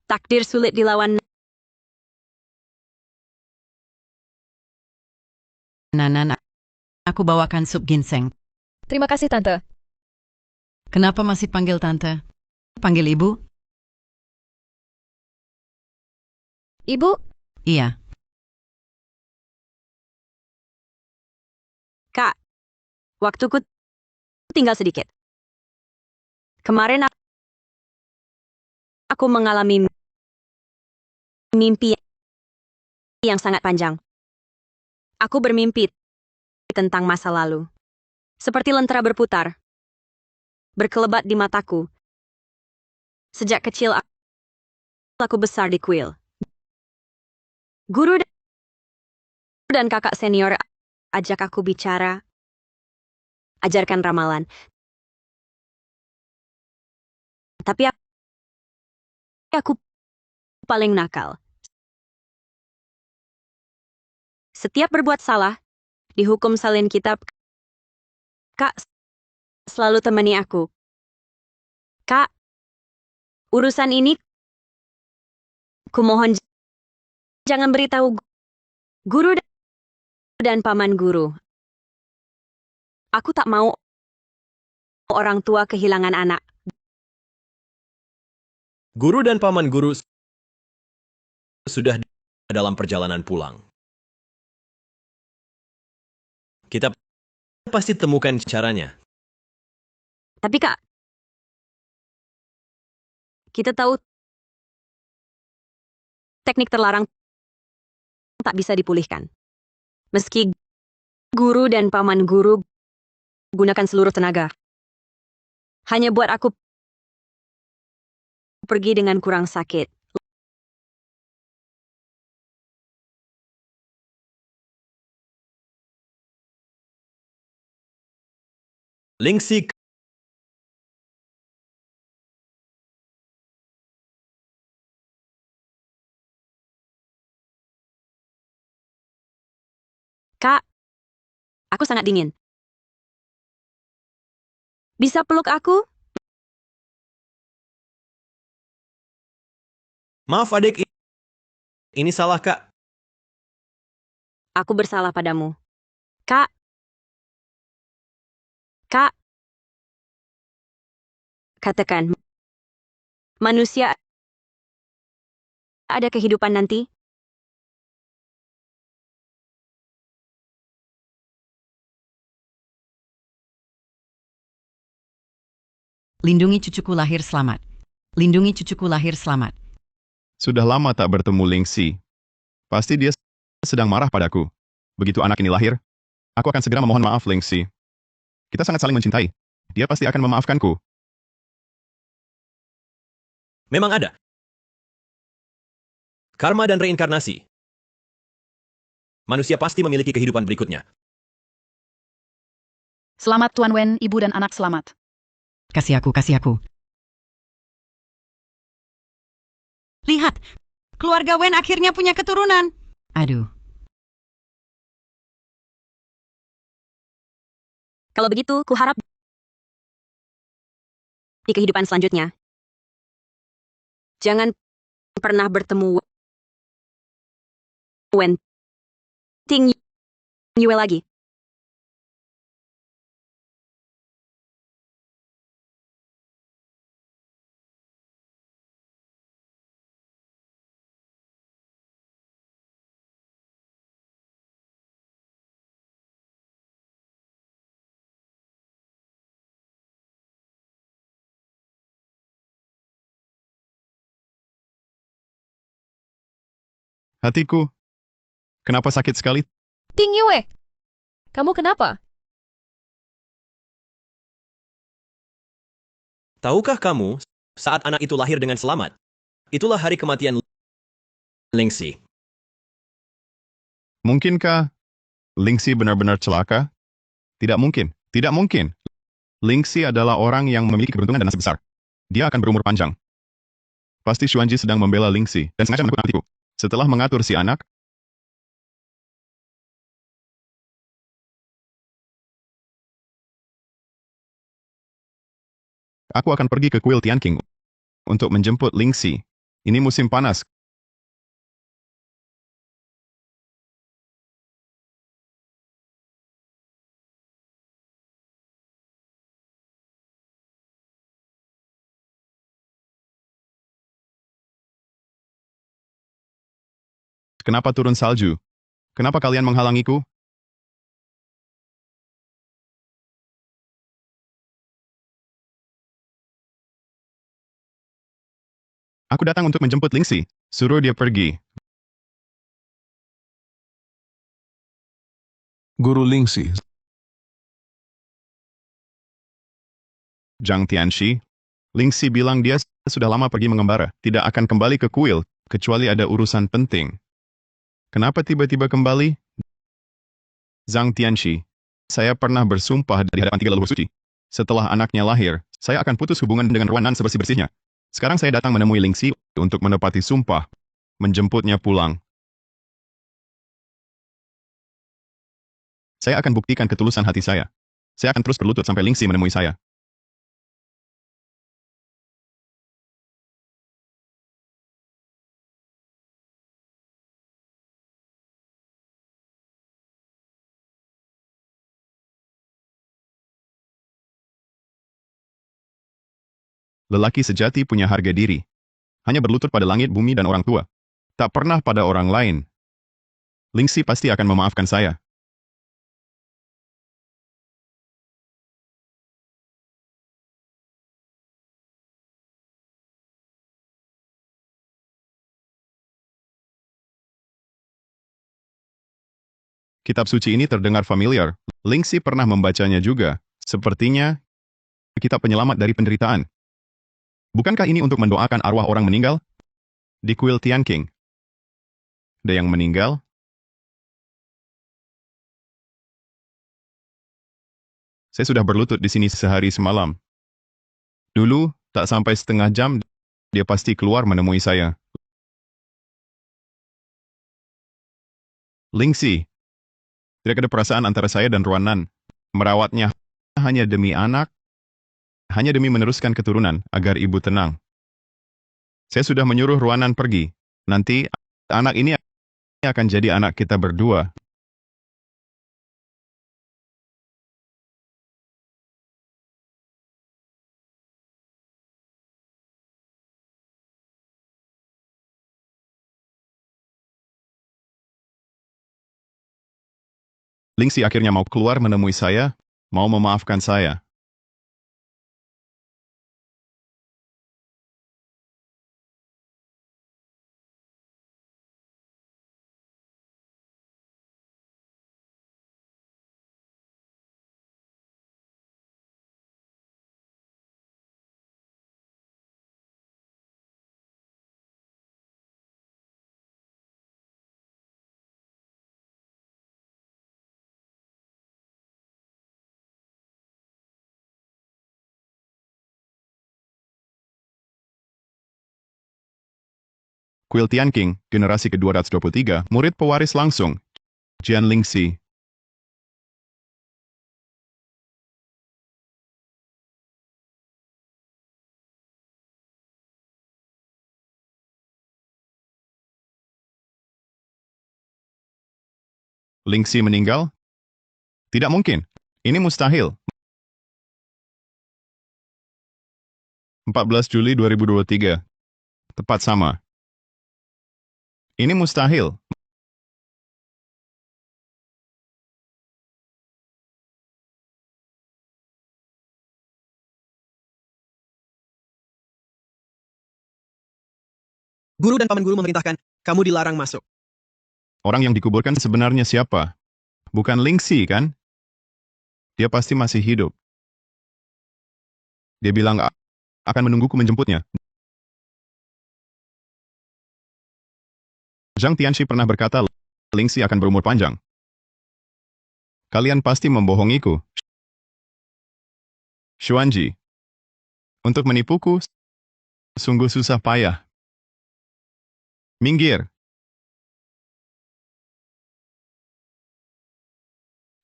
Takdir sulit dilawan. Nan, aku bawakan sup ginseng. Terima kasih, Tante. Kenapa masih panggil tante? Panggil ibu? Ibu, Iya. Kak, waktuku tinggal sedikit. Kemarin aku mengalami mimpi yang sangat panjang. Aku bermimpi tentang masa lalu. Seperti lentera berputar. Berkelebat di mataku. Sejak kecil aku besar di kuil. Guru dan kakak senior ajak aku bicara. Ajarkan ramalan. Tapi aku paling nakal. Setiap berbuat salah, dihukum salin kitab. Kak selalu temani aku. Kak, urusan ini kumohon jangan beritahu guru dan paman guru. Aku tak mau orang tua kehilangan anak. Guru dan paman guru sudah dalam perjalanan pulang. Kita pasti temukan caranya. Tapi Kak, Kita tahu teknik terlarang tak bisa dipulihkan. Meski guru dan paman guru gunakan seluruh tenaga. Hanya buat aku pergi dengan kurang sakit. Lingxi, Kak, aku sangat dingin. Bisa peluk aku? maaf adik, ini salah Kak. Aku bersalah padamu. Kak. Kak. Katakan, manusia ada kehidupan nanti? Lindungi cucuku lahir selamat. Lindungi cucuku lahir selamat. Sudah lama tak bertemu Lingxi. Pasti dia sedang marah padaku. Begitu anak ini lahir, aku akan segera memohon maaf Lingxi. Kita sangat saling mencintai. Dia pasti akan memaafkanku. Memang ada. Karma dan reinkarnasi. Manusia pasti memiliki kehidupan berikutnya. Selamat Tuan Wen, ibu dan anak selamat. Kasih aku, kasih aku. Lihat, keluarga Wen akhirnya punya keturunan. Aduh. Kalau begitu, kuharap di kehidupan selanjutnya, jangan pernah bertemu Wen Ting Yue lagi. Hatiku, kenapa sakit sekali? Ting Yue, kamu kenapa? Tahukah kamu, saat anak itu lahir dengan selamat, itulah hari kematian Lingxi. Mungkinkah Lingxi benar-benar celaka? Tidak mungkin. Tidak mungkin. Lingxi adalah orang yang memiliki keberuntungan dan nasib besar. Dia akan berumur panjang. Pasti Xuanji sedang membela Lingxi dan sengaja menakut-nakutiku. Setelah mengatur si anak, aku akan pergi ke kuil Tianqing untuk menjemput Lingxi. Ini musim panas. Kenapa turun salju? Kenapa kalian menghalangiku? Aku datang untuk menjemput Lingxi. Suruh dia pergi. Guru Lingxi, Zhang Tianxi. Lingxi bilang dia sudah lama pergi mengembara. Tidak akan kembali ke kuil, kecuali ada urusan penting. Kenapa tiba-tiba kembali? Zhang Tianxi. Saya pernah bersumpah di hadapan 3 leluhur suci. Setelah anaknya lahir, saya akan putus hubungan dengan Ruanan sebersih-bersihnya. Sekarang saya datang menemui Lingxi untuk menepati sumpah. Menjemputnya pulang. Saya akan buktikan ketulusan hati saya. Saya akan terus berlutut sampai Lingxi menemui saya. Lelaki sejati punya harga diri. Hanya berlutut pada langit, bumi, dan orang tua. Tak pernah pada orang lain. Lingxi pasti akan memaafkan saya. Kitab suci ini terdengar familiar. Lingxi pernah membacanya juga. Sepertinya kitab penyelamat dari penderitaan. Bukankah ini untuk mendoakan arwah orang meninggal? Di kuil Tianqing. Ada yang meninggal? Saya sudah berlutut di sini sehari semalam. Dulu, tak sampai setengah jam, dia pasti keluar menemui saya. Lingxi, tidak ada perasaan antara saya dan Ruanan. Merawatnya hanya demi anak, hanya demi meneruskan keturunan, agar ibu tenang. Saya sudah menyuruh Ruanan pergi. Nanti, anak ini akan jadi anak kita berdua. Lingxi akhirnya mau keluar menemui saya, mau memaafkan saya. Kuil Tianqing, generasi ke-223, murid pewaris langsung, Jian Lingxi. Lingxi meninggal? Tidak mungkin. Ini mustahil. 14 Juli 2023. Tepat sama. Ini mustahil. Guru dan paman guru memerintahkan, kamu dilarang masuk. Orang yang dikuburkan sebenarnya siapa? Bukan Lingxi, kan? Dia pasti masih hidup. Dia bilang akan menungguku menjemputnya. Zhang Tianxi pernah berkata, Lingxi akan berumur panjang. Kalian pasti membohongiku. Xuanji. Untuk menipuku, sungguh susah payah. Minggir.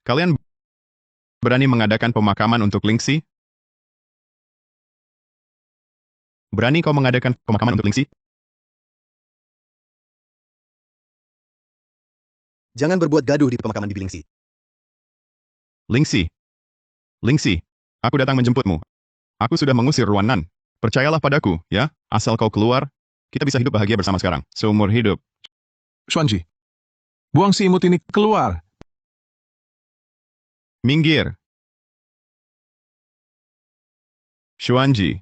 Kalian berani mengadakan pemakaman untuk Lingxi? Berani kau mengadakan pemakaman untuk Lingxi? Jangan berbuat gaduh di pemakaman di Bilingxi. Lingxi. Lingxi, aku datang menjemputmu. Aku sudah mengusir Ruanan. Percayalah padaku, ya. Asal kau keluar, kita bisa hidup bahagia bersama sekarang. Seumur hidup. Xuanji, buang si imut ini keluar. Minggir. Xuanji.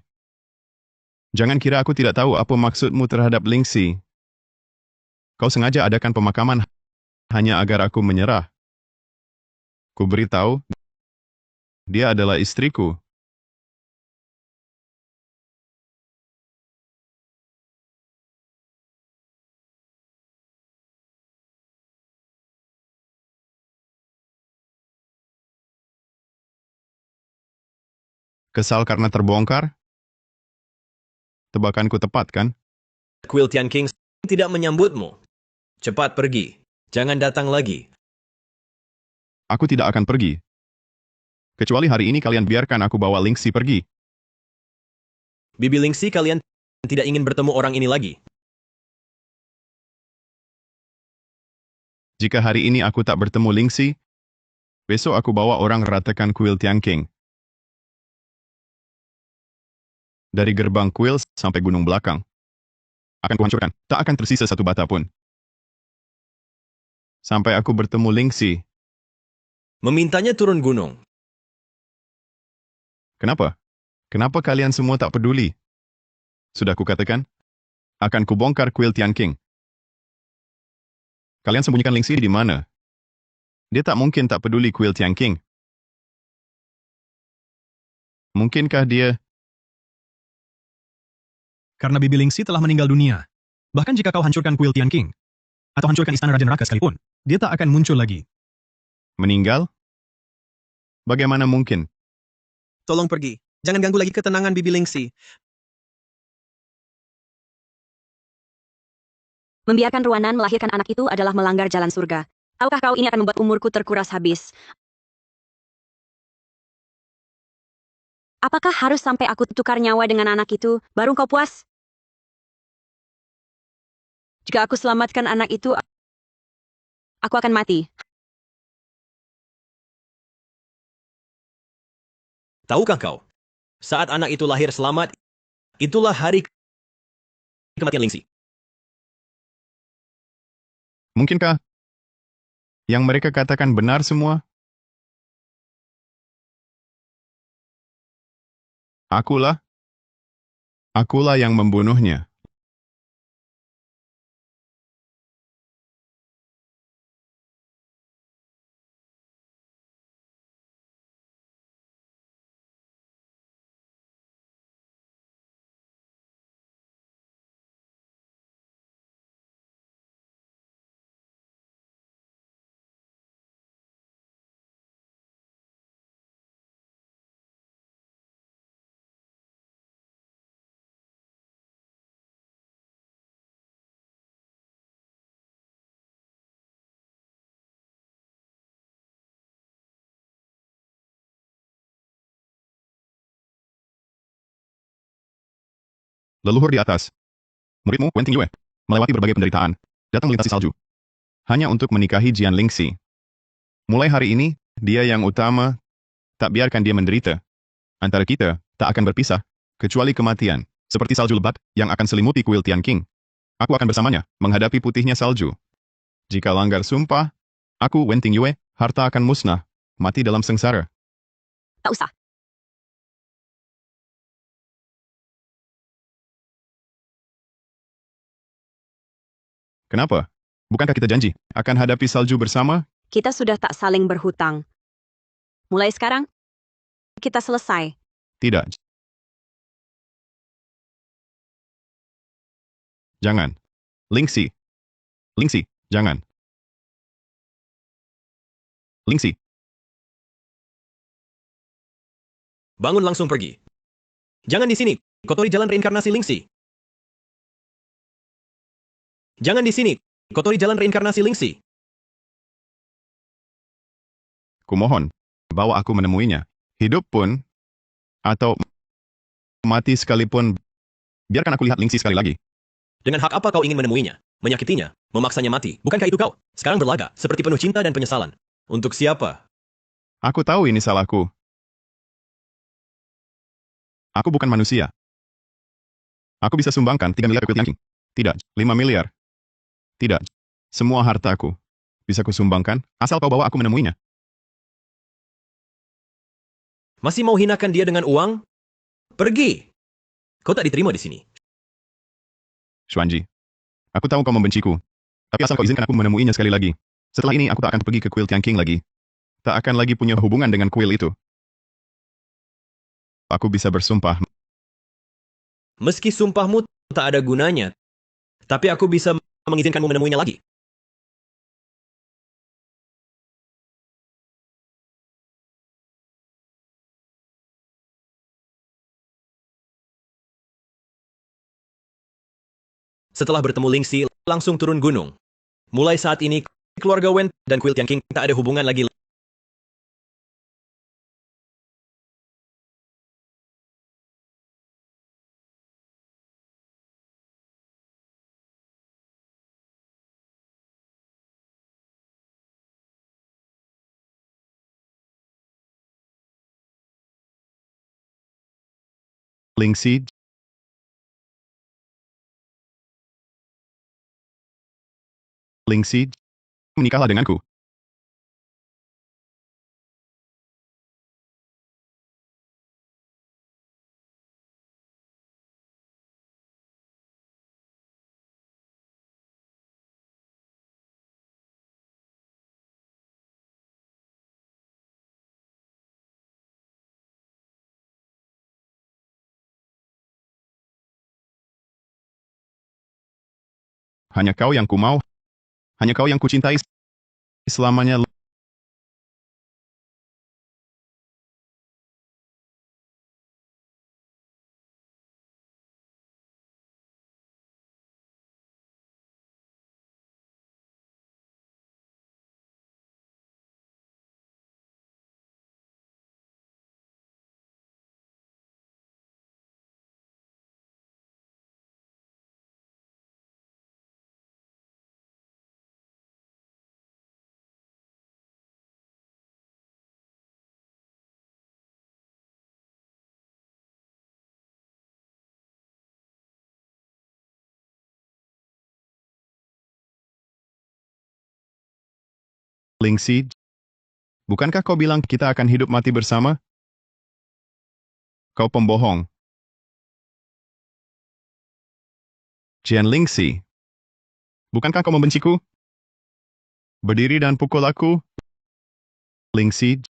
Jangan kira aku tidak tahu apa maksudmu terhadap Lingxi. Kau sengaja adakan pemakaman hanya agar aku menyerah. Ku beritahu, dia adalah istriku. Kesal karena terbongkar? Tebakanku tepat, kan? Kuil Tianqing tidak menyambutmu. Cepat pergi. Jangan datang lagi. Aku tidak akan pergi. Kecuali hari ini kalian biarkan aku bawa Lingxi pergi. Bibi Lingxi, kalian tidak ingin bertemu orang ini lagi. Jika hari ini aku tak bertemu Lingxi, besok aku bawa orang ratakan kuil Tianqing. Dari gerbang kuil sampai gunung belakang. Akan kuhancurkan. Tak akan tersisa satu bata pun. Sampai aku bertemu Lingxi. Memintanya turun gunung. Kenapa? Kenapa kalian semua tak peduli? Sudah kukatakan, akan kubongkar kuil Tianqing. Kalian sembunyikan Lingxi di mana? Dia tak mungkin tak peduli kuil Tiang King. Mungkinkah dia... Karena Bibi Lingxi telah meninggal dunia. Bahkan jika kau hancurkan kuil Tian King, atau hancurkan istana Raja Neraka sekalipun, dia tak akan muncul lagi. meninggal? Bagaimana mungkin? Tolong pergi. Jangan ganggu lagi ketenangan Bibi Lingxi. Membiarkan Ruanan melahirkan anak itu adalah melanggar jalan surga. Tahukah kau ini akan membuat umurku terkuras habis? Apakah harus sampai aku tukar nyawa dengan anak itu, baru kau puas? Jika aku selamatkan anak itu, aku akan mati. Tahukah kau? Saat anak itu lahir selamat, itulah hari kematian Lingxi. Mungkinkah yang mereka katakan benar semua? Akulah yang membunuhnya. Leluhur di atas. Muridmu, Wen Tingyue, melewati berbagai penderitaan, datang melintasi salju. Hanya untuk menikahi Jian Lingxi. Mulai hari ini, dia yang utama, tak biarkan dia menderita. Antara kita, tak akan berpisah, kecuali kematian, seperti salju lebat yang akan selimuti kuil Tian King. Aku akan bersamanya, menghadapi putihnya salju. Jika langgar sumpah, aku, Wen Tingyue, harta akan musnah, mati dalam sengsara. Tak usah. Kenapa? Bukankah kita janji akan hadapi salju bersama? Kita sudah tak saling berhutang. Mulai sekarang, kita selesai. Tidak. Jangan. Lingxi. Lingxi, jangan. Lingxi, Bangun langsung pergi. Jangan di sini, kotori jalan reinkarnasi Lingxi. Jangan di sini, kotori jalan reinkarnasi Lingxi. kumohon, bawa aku menemuinya. Hidup pun, atau mati sekalipun, biarkan aku lihat Lingxi sekali lagi. Dengan hak apa kau ingin menemuinya? Menyakitinya? Memaksanya mati? Bukankah itu kau? Sekarang berlaga, seperti penuh cinta dan penyesalan. Untuk siapa? Aku tahu ini salahku. Aku bukan manusia. Aku bisa sumbangkan 3 miliar ke kuil Tian King. Tidak, 5 miliar. Tidak, semua hartaku. Bisa kusumbangkan, asal kau bawa aku menemuinya. Masih mau hinakan dia dengan uang? Pergi! Kau tak diterima di sini. Xuanji, aku tahu kau membenciku. Tapi asal kau izinkan aku menemuinya sekali lagi. Setelah ini aku tak akan pergi ke kuil Tian King lagi. Tak akan lagi punya hubungan dengan kuil itu. Aku bisa bersumpah. Meski sumpahmu tak ada gunanya, tapi aku bisa mengizinkanmu menemuinya lagi. Setelah bertemu Lingxi, langsung turun gunung. Mulai saat ini, keluarga Wen dan kuil Tian King tak ada hubungan lagi. Lingxi, Lingxi, menikahlah denganku. Hanya kau yang ku mau. Hanya kau yang ku cintai selamanya. Lingxi, bukankah kau bilang kita akan hidup mati bersama? Kau pembohong. Jian Lingxi, bukankah kau membenciku? Berdiri dan pukul aku. Lingxi.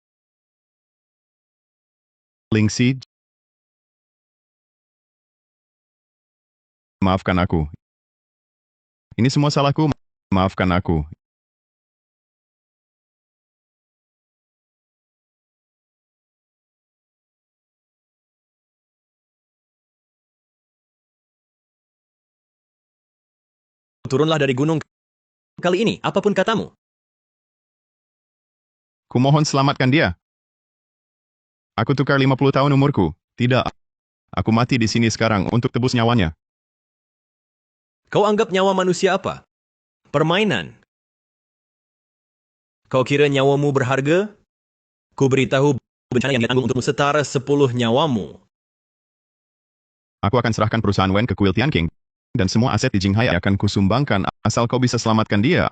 Lingxi. Maafkan aku. Ini semua salahku. Maafkan aku. Turunlah dari gunung kali ini, apapun katamu. Kumohon selamatkan dia. Aku tukar 50 tahun umurku. Tidak. Aku mati di sini sekarang untuk tebus nyawanya. Kau anggap nyawa manusia apa? Permainan. Kau kira nyawamu berharga? Ku beritahu bencana yang ditanggung untukmu setara 10 nyawamu. Aku akan serahkan perusahaan Wen ke kuil Tianqing. Dan semua aset di Jinghai akan kusumbangkan asal kau bisa selamatkan dia.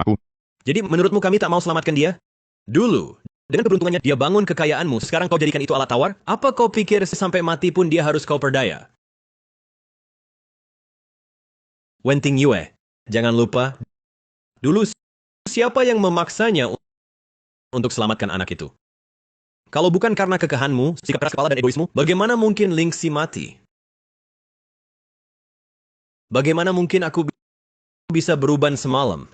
Jadi menurutmu kami tak mau selamatkan dia? Dulu, dengan keberuntungannya dia bangun kekayaanmu, sekarang kau jadikan itu alat tawar? Apa kau pikir sampai mati pun dia harus kau perdaya? Wen Tingyue, jangan lupa, dulu siapa yang memaksanya untuk selamatkan anak itu? Kalau bukan karena kekahanmu, sikap keras kepala dan egoismu, bagaimana mungkin Lingxi mati? Bagaimana mungkin aku bisa beruban semalam?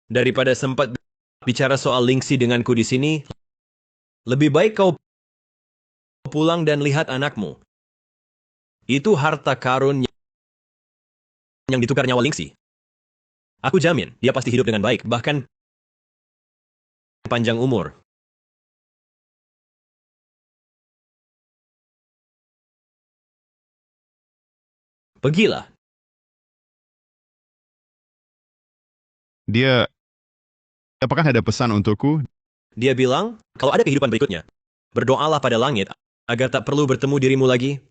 Daripada sempat bicara soal Lingxi denganku di sini, lebih baik kau pulang dan lihat anakmu. Itu harta karun yang ditukar nyawa Lingxi. Aku jamin, dia pasti hidup dengan baik, bahkan panjang umur. Pergilah. Dia... Apakah ada pesan untukku? Dia bilang, kalau ada kehidupan berikutnya, berdoalah pada langit, agar tak perlu bertemu dirimu lagi.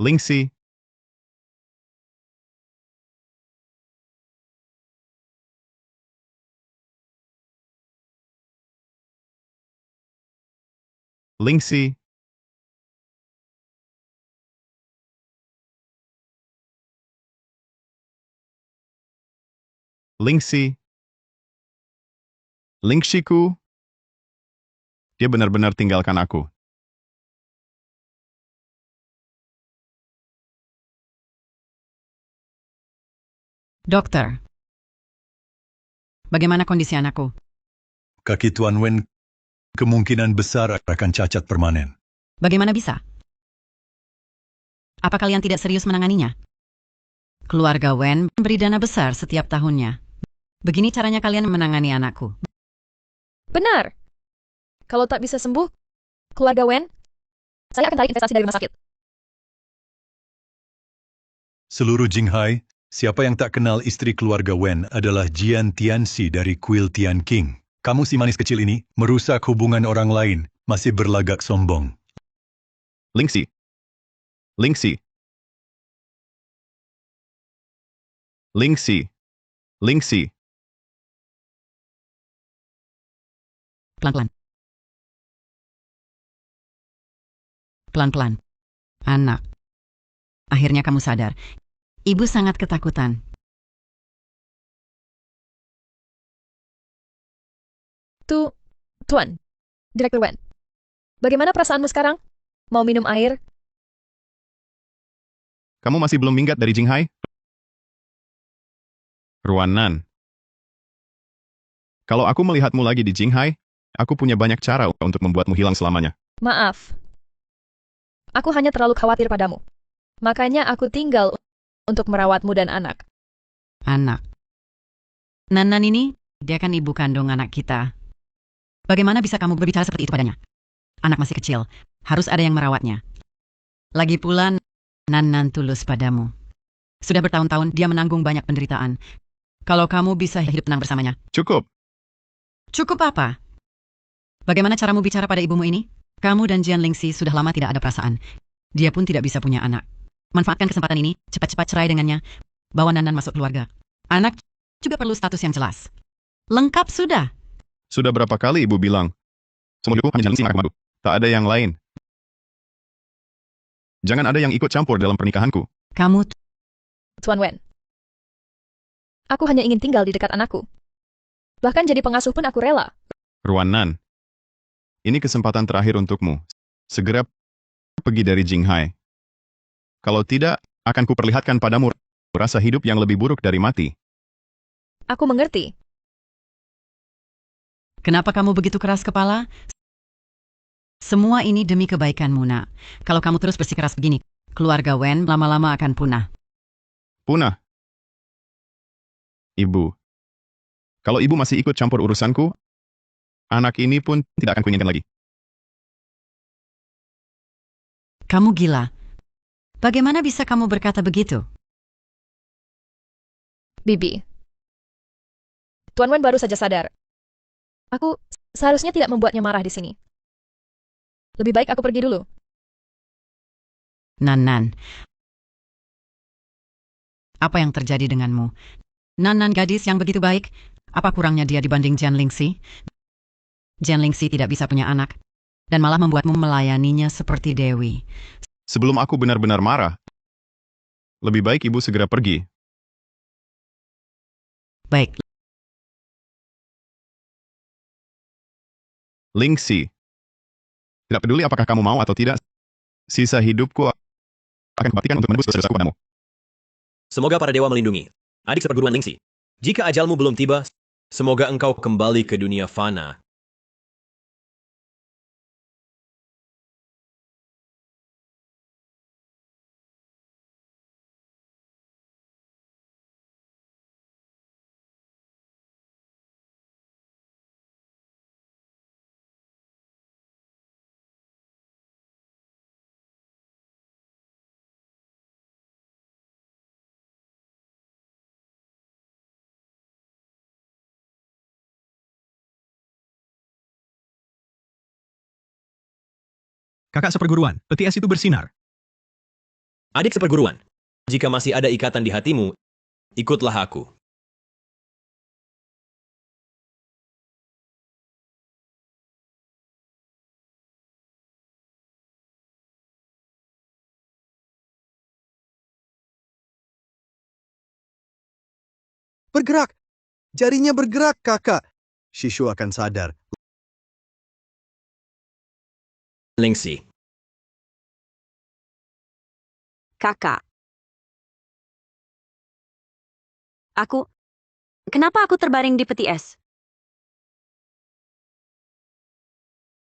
Lingxi. Lingxi. Lingxi. Lingxiku. Dia benar-benar tinggalkan aku. Dokter, bagaimana kondisi anakku? Kaki Tuan Wen kemungkinan besar akan cacat permanen. Bagaimana bisa? Apa kalian tidak serius menanganinya? Keluarga Wen beri dana besar setiap tahunnya. Begini caranya kalian menangani anakku. Benar. Kalau tak bisa sembuh, keluarga Wen, saya akan tarik investasi dari rumah sakit. Seluruh Jinghai, siapa yang tak kenal istri keluarga Wen adalah Jian Tianxi dari kuil Tianqing. Kamu si manis kecil ini merusak hubungan orang lain masih berlagak sombong. Lingxi. Lingxi. Lingxi. Lingxi. Pelan-pelan. Pelan-pelan. Anak. Akhirnya kamu sadar. Ibu sangat ketakutan. Tuan, Direktur Wen. Bagaimana perasaanmu sekarang? Mau minum air? Kamu masih belum minggat dari Jinghai? Ruanan. Kalau aku melihatmu lagi di Jinghai, aku punya banyak cara untuk membuatmu hilang selamanya. Maaf. Aku hanya terlalu khawatir padamu. Makanya aku tinggal untuk merawatmu dan anak. Anak. Nan ini, dia kan ibu kandung anak kita. Bagaimana bisa kamu berbicara seperti itu padanya? Anak masih kecil, harus ada yang merawatnya. Lagi pula, Nan tulus padamu. Sudah bertahun-tahun dia menanggung banyak penderitaan. Kalau kamu bisa hidup tenang bersamanya. Cukup. Cukup apa? Bagaimana caramu bicara pada ibumu ini? Kamu dan Jian Lingxi sudah lama tidak ada perasaan. Dia pun tidak bisa punya anak. Manfaatkan kesempatan ini, cepat-cepat cerai dengannya. Bawa Nan masuk keluarga. Anak juga perlu status yang jelas. Lengkap sudah. Sudah berapa kali ibu bilang? Semua hidupku hanya Jian Lingxi yang akan madu. Tak ada yang lain. Jangan ada yang ikut campur dalam pernikahanku. Kamu, Tuan Wen. Aku hanya ingin tinggal di dekat anakku. Bahkan jadi pengasuh pun aku rela. Ruanan. Ini kesempatan terakhir untukmu. Segera pergi dari Jinghai. Kalau tidak, akan kuperlihatkan padamu rasa hidup yang lebih buruk dari mati. Aku mengerti. kenapa kamu begitu keras kepala? Semua ini demi kebaikanmu, nak. Kalau kamu terus bersikeras begini, keluarga Wen lama-lama akan punah. Punah. Ibu. Kalau ibu masih ikut campur urusanku, anak ini pun tidak akan kuinginkan lagi. Kamu gila. Bagaimana bisa kamu berkata begitu? Bibi. Tuan Wen baru saja sadar. Aku seharusnya tidak membuatnya marah di sini. Lebih baik aku pergi dulu. Nan. Apa yang terjadi denganmu? Nan gadis yang begitu baik, apa kurangnya dia dibanding Jian Lingxi? Jian Lingxi tidak bisa punya anak, dan malah membuatmu melayaninya seperti dewi. Sebelum aku benar-benar marah, lebih baik ibu segera pergi. Baik, Lingxi. Tidak peduli apakah kamu mau atau tidak, sisa hidupku akan kubaktikan untuk menebus dosa-dosaku padamu. Semoga para dewa melindungi. Adik seperguruan Lingxi. Jika ajalmu belum tiba, semoga engkau kembali ke dunia fana. Kakak seperguruan, peti es itu bersinar. Adik seperguruan, jika masih ada ikatan di hatimu, ikutlah aku. Bergerak! Jarinya bergerak, kakak. Shishu akan sadar. Lingxi. Kakak. Kenapa aku terbaring di peti es?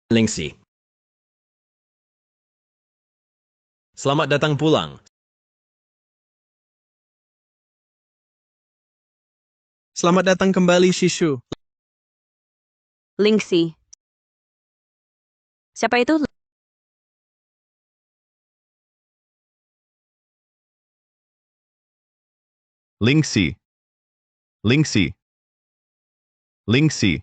Lingxi. Selamat datang pulang. Selamat datang kembali, Shishu. Lingxi. Siapa itu? Lingxi. Lingxi. Lingxi.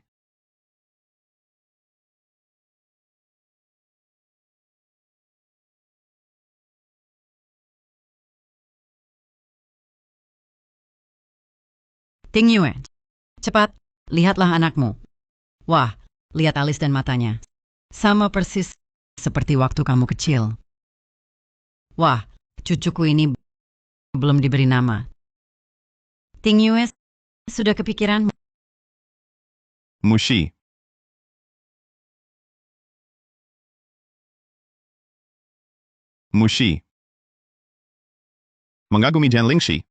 Ting Yue, cepat, lihatlah anakmu. Wah, lihat alis dan matanya. Sama persis seperti waktu kamu kecil. Wah, cucuku ini belum diberi nama. Ting Yue, sudah kepikiran? Mushi. Mushi. Mengagumi Jian Lingxi.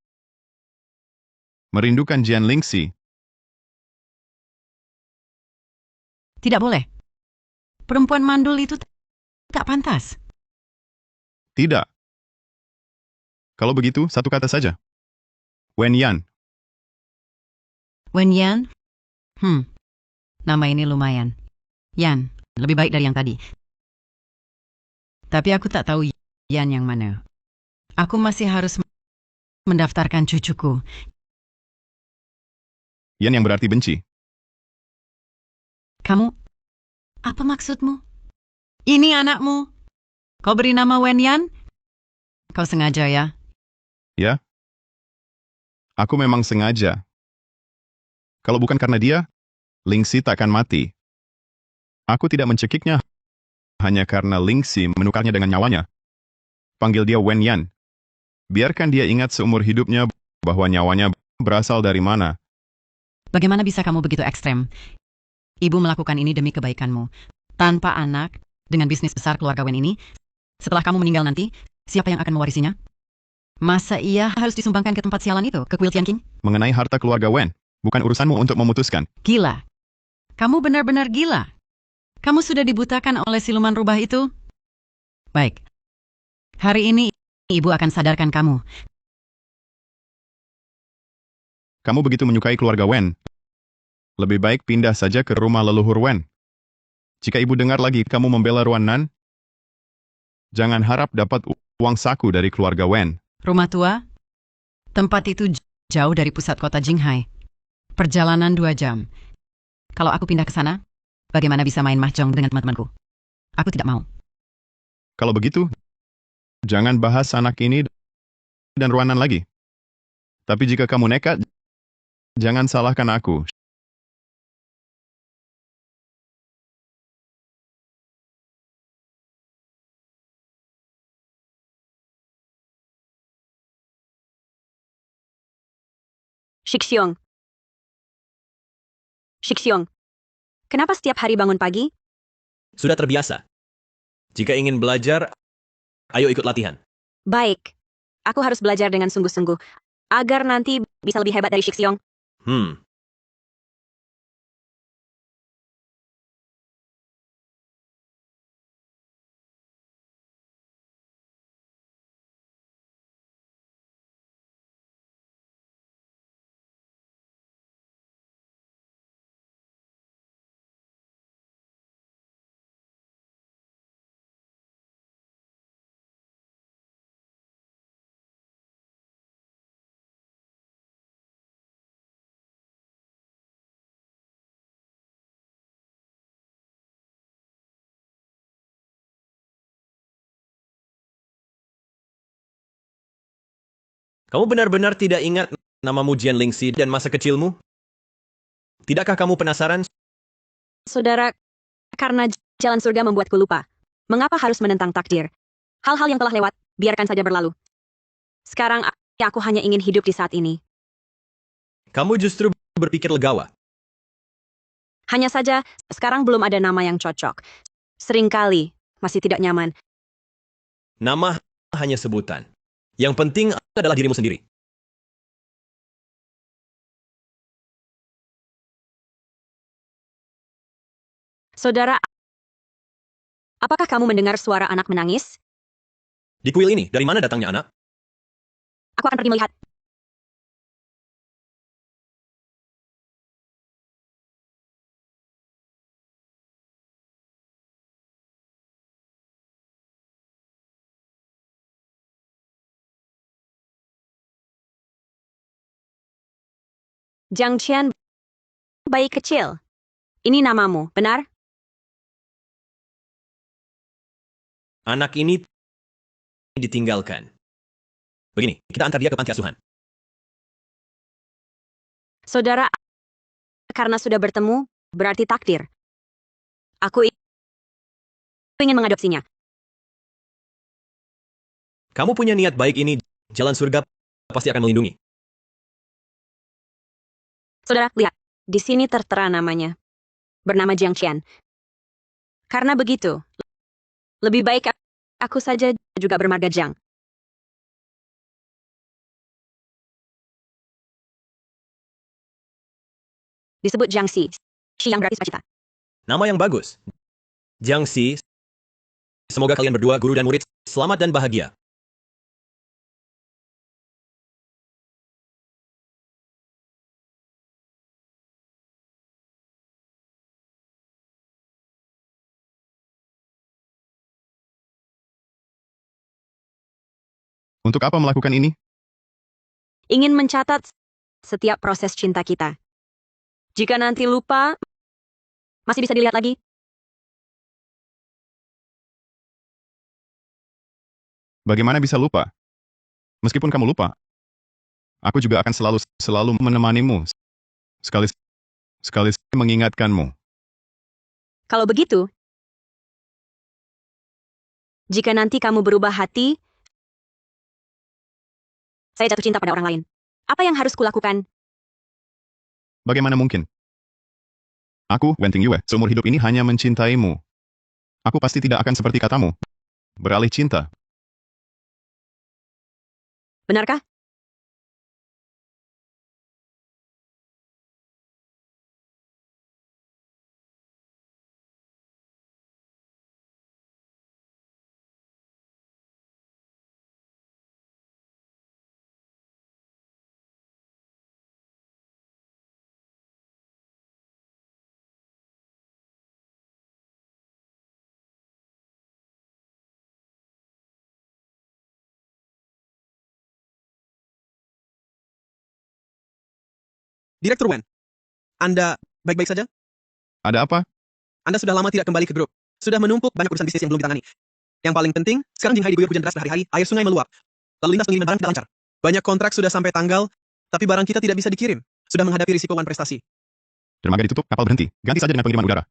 Merindukan Jian Lingxi. Tidak boleh. Perempuan mandul itu tak pantas. Tidak. Kalau begitu, satu kata saja. Wen Yan. Wen Yan? Nama ini lumayan. Yan, lebih baik dari yang tadi. Tapi aku tak tahu Yan yang mana. Aku masih harus mendaftarkan cucuku. Yan yang berarti benci. Kamu, apa maksudmu? Ini anakmu. Kau beri nama Wen Yan? Kau sengaja ya? Ya? Aku memang sengaja. Kalau bukan karena dia, Lingxi takkan mati. Aku tidak mencekiknya hanya karena Lingxi menukarnya dengan nyawanya. Panggil dia Wen Yan. Biarkan dia ingat seumur hidupnya bahwa nyawanya berasal dari mana. Bagaimana bisa kamu begitu ekstrem? Ibu melakukan ini demi kebaikanmu. Tanpa anak, dengan bisnis besar keluarga Wen ini, setelah kamu meninggal nanti, siapa yang akan mewarisinya? Masa ia harus disumbangkan ke tempat sialan itu, ke Kuil Tianqing? Mengenai harta keluarga Wen, bukan urusanmu untuk memutuskan. Gila. Kamu benar-benar gila. Kamu sudah dibutakan oleh siluman rubah itu? Baik. Hari ini, ibu akan sadarkan kamu. Kamu begitu menyukai keluarga Wen. Lebih baik pindah saja ke rumah leluhur Wen. Jika ibu dengar lagi kamu membela Ruan Nan, jangan harap dapat uang saku dari keluarga Wen. Rumah tua? Tempat itu jauh dari pusat kota Jinghai. Perjalanan 2 jam. Kalau aku pindah ke sana, bagaimana bisa main mahjong dengan teman-temanku? Aku tidak mau. Kalau begitu, jangan bahas anak ini dan Ruan Nan lagi. Tapi jika kamu nekat, jangan salahkan aku. Shixiong. Shixiong. Kenapa setiap hari bangun pagi? Sudah terbiasa. Jika ingin belajar, ayo ikut latihan. Baik. Aku harus belajar dengan sungguh-sungguh, agar nanti bisa lebih hebat dari Shixiong. Kamu benar-benar tidak ingat namamu Jian Lingxi dan masa kecilmu? Tidakkah kamu penasaran? Saudara, karena jalan surga membuatku lupa. Mengapa harus menentang takdir? Hal-hal yang telah lewat, biarkan saja berlalu. Sekarang, aku hanya ingin hidup di saat ini. Kamu justru berpikir legawa. Hanya saja, sekarang belum ada nama yang cocok. Seringkali, masih tidak nyaman. Nama hanya sebutan. Yang penting adalah dirimu sendiri. Saudara, apakah kamu mendengar suara anak menangis? Di kuil ini, dari mana datangnya anak? Aku akan pergi melihat. Jiang Qian, bayi kecil. Ini namamu, benar? Anak ini ditinggalkan. Begini, kita antar dia ke panti asuhan. Saudara, karena sudah bertemu, berarti takdir. Aku ingin mengadopsinya. Kamu punya niat baik ini, jalan surga pasti akan melindungi. Saudara, lihat. Di sini tertera namanya. Bernama Jiang Qian. Karena begitu, lebih baik aku saja juga bermarga Jiang. Disebut Jiang Xi. Xi yang berarti sukacita. Nama yang bagus. Jiang Xi, semoga kalian berdua, guru dan murid, selamat dan bahagia. Untuk apa melakukan ini? Ingin mencatat setiap proses cinta kita. Jika nanti lupa, masih bisa dilihat lagi. Bagaimana bisa lupa? Meskipun kamu lupa, aku juga akan selalu menemanimu. Sekali mengingatkanmu. Kalau begitu, jika nanti kamu berubah hati, saya jatuh cinta pada orang lain. Apa yang harus kulakukan? Bagaimana mungkin? Aku, Wenting Yue, seumur hidup ini hanya mencintaimu. Aku pasti tidak akan seperti katamu. Beralih cinta. Benarkah? Direktur Wen, Anda baik-baik saja? Ada apa? Anda sudah lama tidak kembali ke grup. Sudah menumpuk banyak urusan bisnis yang belum ditangani. Yang paling penting, sekarang Jinghai diguyur hujan deras berhari-hari, air sungai meluap. Lalu lintas pengiriman barang tidak lancar. Banyak kontrak sudah sampai tanggal, tapi barang kita tidak bisa dikirim. Sudah menghadapi risiko wan prestasi. Dermaga ditutup, kapal berhenti. Ganti saja dengan pengiriman udara.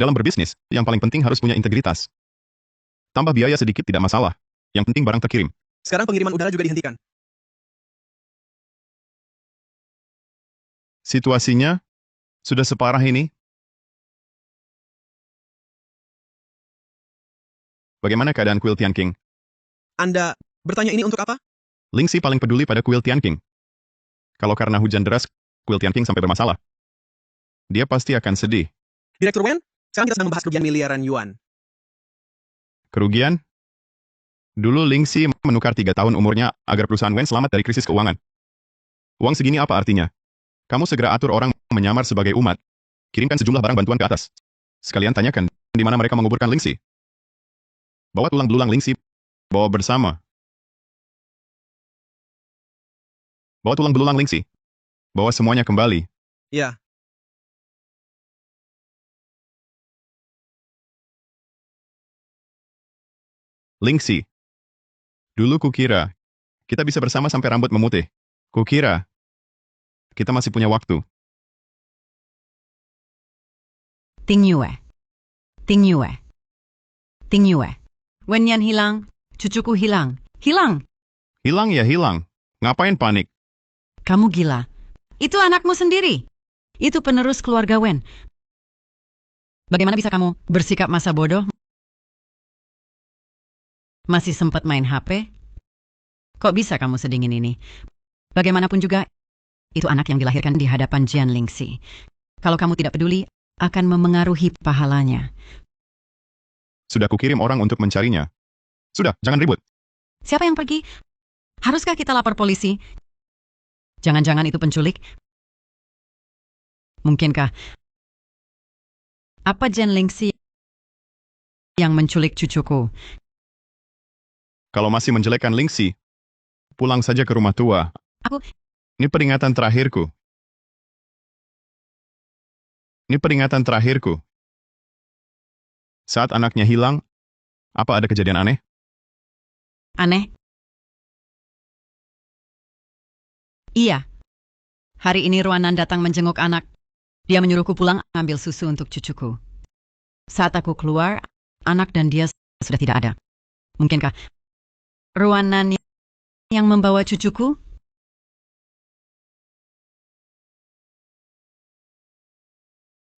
Dalam berbisnis, yang paling penting harus punya integritas. Tambah biaya sedikit tidak masalah. Yang penting barang terkirim. Sekarang pengiriman udara juga dihentikan. Situasinya sudah separah ini. Bagaimana keadaan kuil Tianqing? Anda bertanya ini untuk apa? Lingxi paling peduli pada kuil Tianqing. Kalau karena hujan deras, kuil Tianqing sampai bermasalah, dia pasti akan sedih. Direktur Wen, sekarang kita sedang membahas kerugian miliaran yuan. Kerugian? Dulu Lingxi menukar 3 tahun umurnya agar perusahaan Wen selamat dari krisis keuangan. Uang segini apa artinya? Kamu segera atur orang menyamar sebagai umat. Kirimkan sejumlah barang bantuan ke atas. Sekalian tanyakan, di mana mereka menguburkan Lingxi. Bawa tulang belulang Lingxi. Bawa bersama. Bawa tulang belulang Lingxi. Bawa semuanya kembali. Ya. Lingxi. Dulu kukira, kita bisa bersama sampai rambut memutih. Kukira, kita masih punya waktu. Ting Yue. Ting Yue. Ting Yue. Wenyan hilang, cucuku hilang. Hilang! Hilang ya hilang. Ngapain panik? Kamu gila. Itu anakmu sendiri. Itu penerus keluarga Wen. Bagaimana bisa kamu bersikap masa bodoh? Masih sempat main HP? Kok bisa kamu sedingin ini? Bagaimanapun juga, itu anak yang dilahirkan di hadapan Jian Lingxi. Kalau kamu tidak peduli, akan memengaruhi pahalanya. Sudah kukirim orang untuk mencarinya. Sudah, jangan ribut. Siapa yang pergi? Haruskah kita lapor polisi? Jangan-jangan itu penculik? Mungkinkah? Apa Jian Lingxi yang menculik cucuku? Kalau masih menjelekkan Lingxi, pulang saja ke rumah tua. Ini peringatan terakhirku. Ini peringatan terakhirku. Saat anaknya hilang, apa ada kejadian aneh? Aneh? Iya. Hari ini Ruanan datang menjenguk anak. Dia menyuruhku pulang ambil susu untuk cucuku. Saat aku keluar, anak dan dia sudah tidak ada. Mungkinkah Ruanan yang membawa cucuku?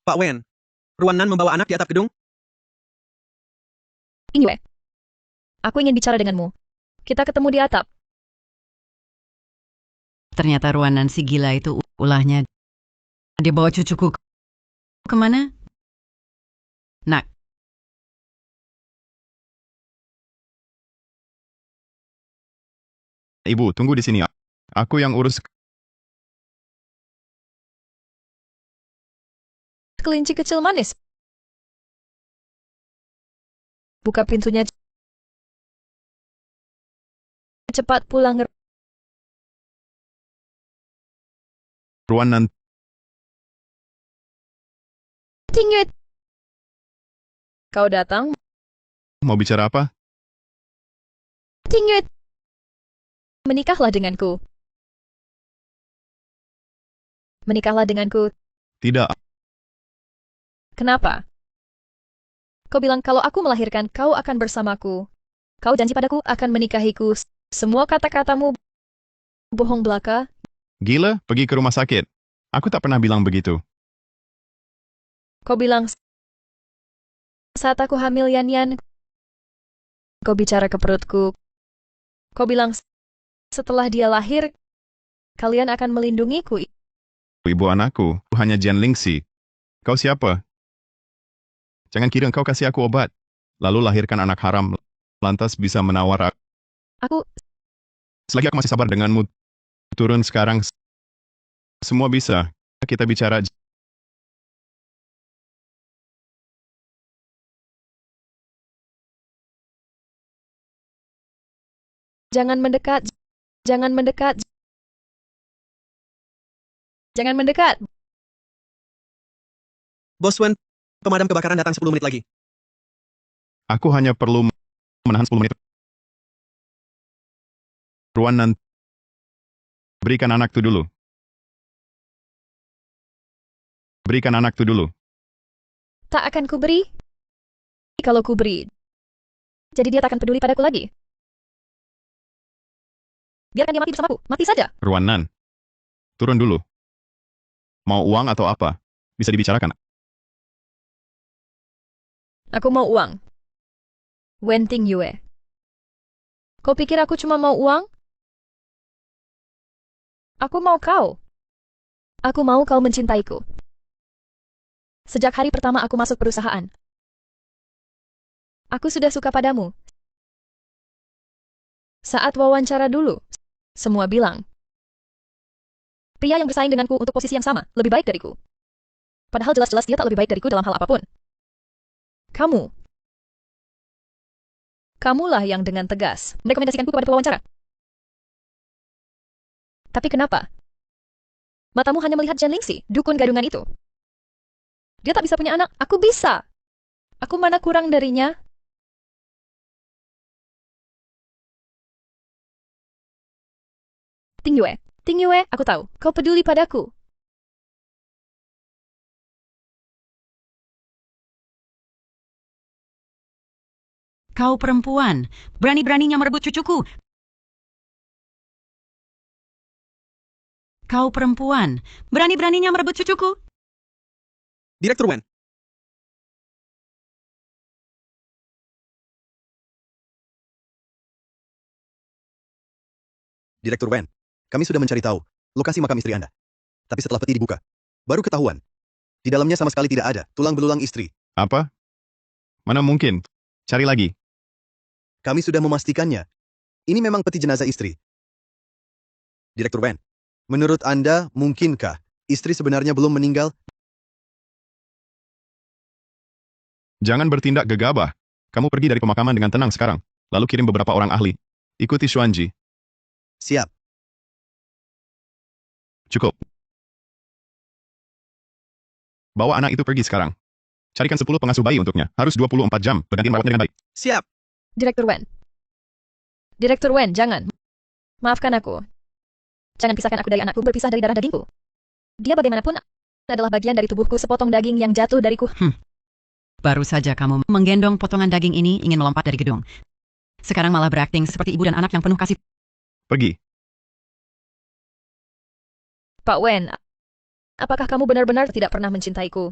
Pak Wen, Ruanan membawa anak di atap gedung? Ting Yue. Aku ingin bicara denganmu. Kita ketemu di atap. Ternyata Ruanan si gila itu ulahnya. Dia bawa cucuku kemana? Nak. Ibu, tunggu di sini. Aku yang urus. Kelinci kecil manis. Buka pintunya. Cepat pulang. Ruanan. Ting Yue. Kau datang? Mau bicara apa? Ting Yue. Menikahlah denganku. Menikahlah denganku. Tidak. Kenapa? Kau bilang kalau aku melahirkan, kau akan bersamaku. Kau janji padaku akan menikahiku. Semua kata-katamu bohong belaka. Gila, pergi ke rumah sakit. Aku tak pernah bilang begitu. Kau bilang saat aku hamil Yan. Kau bicara ke perutku. Kau bilang setelah dia lahir, kalian akan melindungiku. Ibu anakku, hanya Jian Lingxi. Kau siapa? Jangan kira engkau kasih aku obat, lalu lahirkan anak haram, lantas bisa menawar aku. Selagi aku masih sabar denganmu, turun sekarang. Semua bisa. Kita bicara. Jangan mendekat. Jangan mendekat. Jangan mendekat. Bos Wen, pemadam kebakaran datang 10 menit lagi. Aku hanya perlu menahan 10 menit. Ruanan, berikan anak itu dulu. Berikan anak itu dulu. Tak akan kuberi. Kalau kuberi, jadi dia tak akan peduli padaku lagi. Biarkan dia mati bersamaku. Mati saja. Ruanan, turun dulu. Mau uang atau apa? Bisa dibicarakan. Aku mau uang. Wen Ting Yue. Kau pikir aku cuma mau uang? Aku mau kau. Aku mau kau mencintaiku. Sejak hari pertama aku masuk perusahaan. Aku sudah suka padamu. Saat wawancara dulu, semua bilang, pria yang bersaing denganku untuk posisi yang sama, lebih baik dariku. Padahal jelas-jelas dia tak lebih baik dariku dalam hal apapun. Kamulah yang dengan tegas merekomendasikanku kepada pewawancara. Tapi kenapa? Matamu hanya melihat Jian Lingxi, dukun gadungan itu. Dia tak bisa punya anak, aku bisa. Aku mana kurang darinya? Ting Yue, aku tahu, kau peduli padaku. Kau perempuan, berani-beraninya merebut cucuku. Kau perempuan, berani-beraninya merebut cucuku. Direktur Wen. Direktur Wen, kami sudah mencari tahu lokasi makam istri Anda. Tapi setelah peti dibuka, baru ketahuan. Di dalamnya sama sekali tidak ada tulang belulang istri. Apa? Mana mungkin? Cari lagi. Kami sudah memastikannya. Ini memang peti jenazah istri. Direktur Wen, menurut Anda, mungkinkah istri sebenarnya belum meninggal? Jangan bertindak gegabah. Kamu pergi dari pemakaman dengan tenang sekarang. Lalu kirim beberapa orang ahli. Ikuti Xuanji. Siap. Cukup. Bawa anak itu pergi sekarang. Carikan 10 pengasuh bayi untuknya. Harus 24 jam. Berganti merawatnya dengan baik. Siap. Direktur Wen, jangan. Maafkan aku. Jangan pisahkan aku dari anakku, berpisah dari darah dagingku. Dia bagaimanapun adalah bagian dari tubuhku, sepotong daging yang jatuh dariku. Baru saja kamu menggendong potongan daging ini ingin melompat dari gedung. Sekarang malah berakting seperti ibu dan anak yang penuh kasih. Pergi. Pak Wen, apakah kamu benar-benar tidak pernah mencintaiku?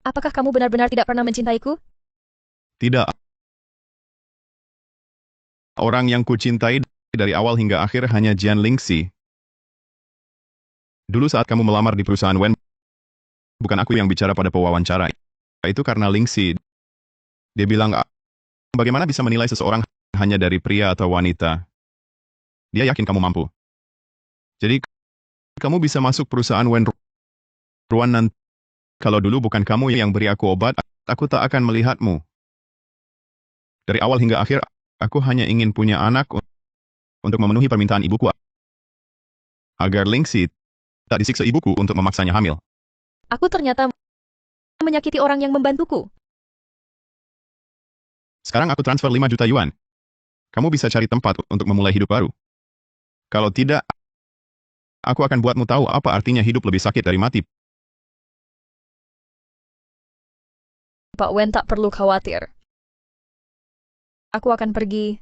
Apakah kamu benar-benar tidak pernah mencintaiku? Tidak. Orang yang kucintai dari awal hingga akhir hanya Jian Lingxi. Dulu saat kamu melamar di perusahaan Wen, bukan aku yang bicara pada pewawancara. Itu karena Lingxi. Dia bilang, bagaimana bisa menilai seseorang hanya dari pria atau wanita? Dia yakin kamu mampu. Jadi, kamu bisa masuk perusahaan Wen Ruan nanti. Kalau dulu bukan kamu yang beri aku obat, aku tak akan melihatmu. Dari awal hingga akhir, aku hanya ingin punya anak untuk memenuhi permintaan ibuku. Agar Lingxi tak disiksa ibuku untuk memaksanya hamil. Aku ternyata menyakiti orang yang membantuku. Sekarang aku transfer 5 juta yuan. Kamu bisa cari tempat untuk memulai hidup baru. Kalau tidak, aku akan buatmu tahu apa artinya hidup lebih sakit dari mati. Pak Wen tak perlu khawatir. Aku akan pergi.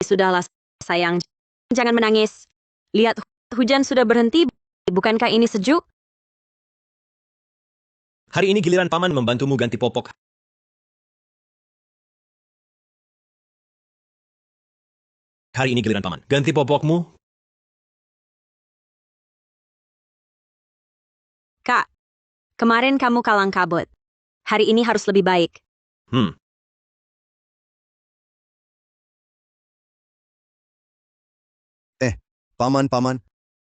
Sudahlah, sayang. Jangan menangis. Lihat, hujan sudah berhenti. Bukankah ini sejuk? Hari ini giliran paman membantumu ganti popok. Hari ini giliran paman. Ganti popokmu. Kak, kemarin kamu kalang kabut. Hari ini harus lebih baik. Paman,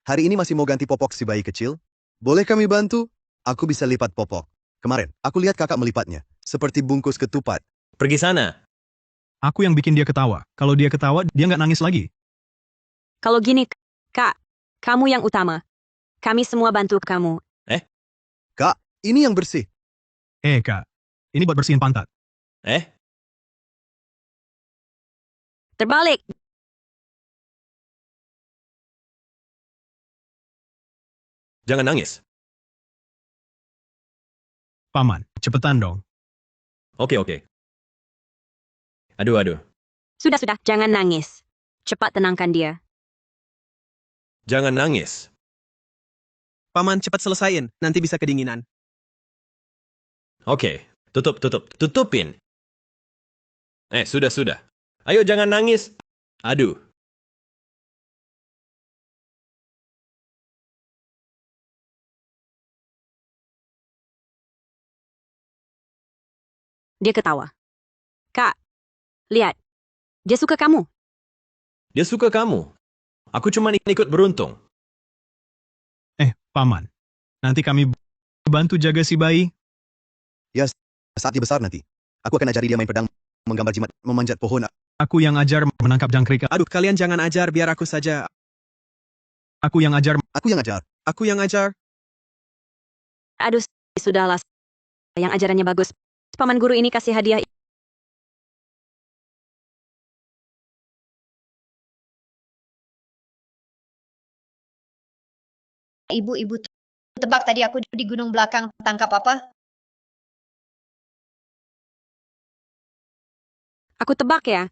hari ini masih mau ganti popok si bayi kecil? Boleh kami bantu? Aku bisa lipat popok. Kemarin, aku lihat kakak melipatnya. Seperti bungkus ketupat. Pergi sana. Aku yang bikin dia ketawa. Kalau dia ketawa, dia nggak nangis lagi. Kalau gini, Kak, kamu yang utama. Kami semua bantu kamu. Kak, ini yang bersih. Kak. Ini buat bersihin pantat. Terbalik. Jangan nangis. Paman, cepetan dong. Oke. Aduh. Sudah, jangan nangis. Cepat tenangkan dia. Jangan nangis. Paman, cepat selesaiin. Nanti bisa kedinginan. Oke, tutupin. Sudah. Ayo jangan nangis. Aduh. Dia ketawa. Kak, lihat. Dia suka kamu. Dia suka kamu. Aku cuma ikut beruntung. Paman. Nanti kami bantu jaga si bayi. Ya, saat dia besar nanti. Aku akan ajari dia main pedang, menggambar jimat, memanjat pohon. Aku yang ajar menangkap jangkrik. Aduh, kalian jangan ajar, biar aku saja. Aku yang ajar. Aku yang ajar. Aduh, sudahlah. Yang ajarannya bagus. Paman guru ini kasih hadiah. Ibu, tebak tadi aku di gunung belakang tangkap apa? Aku tebak ya.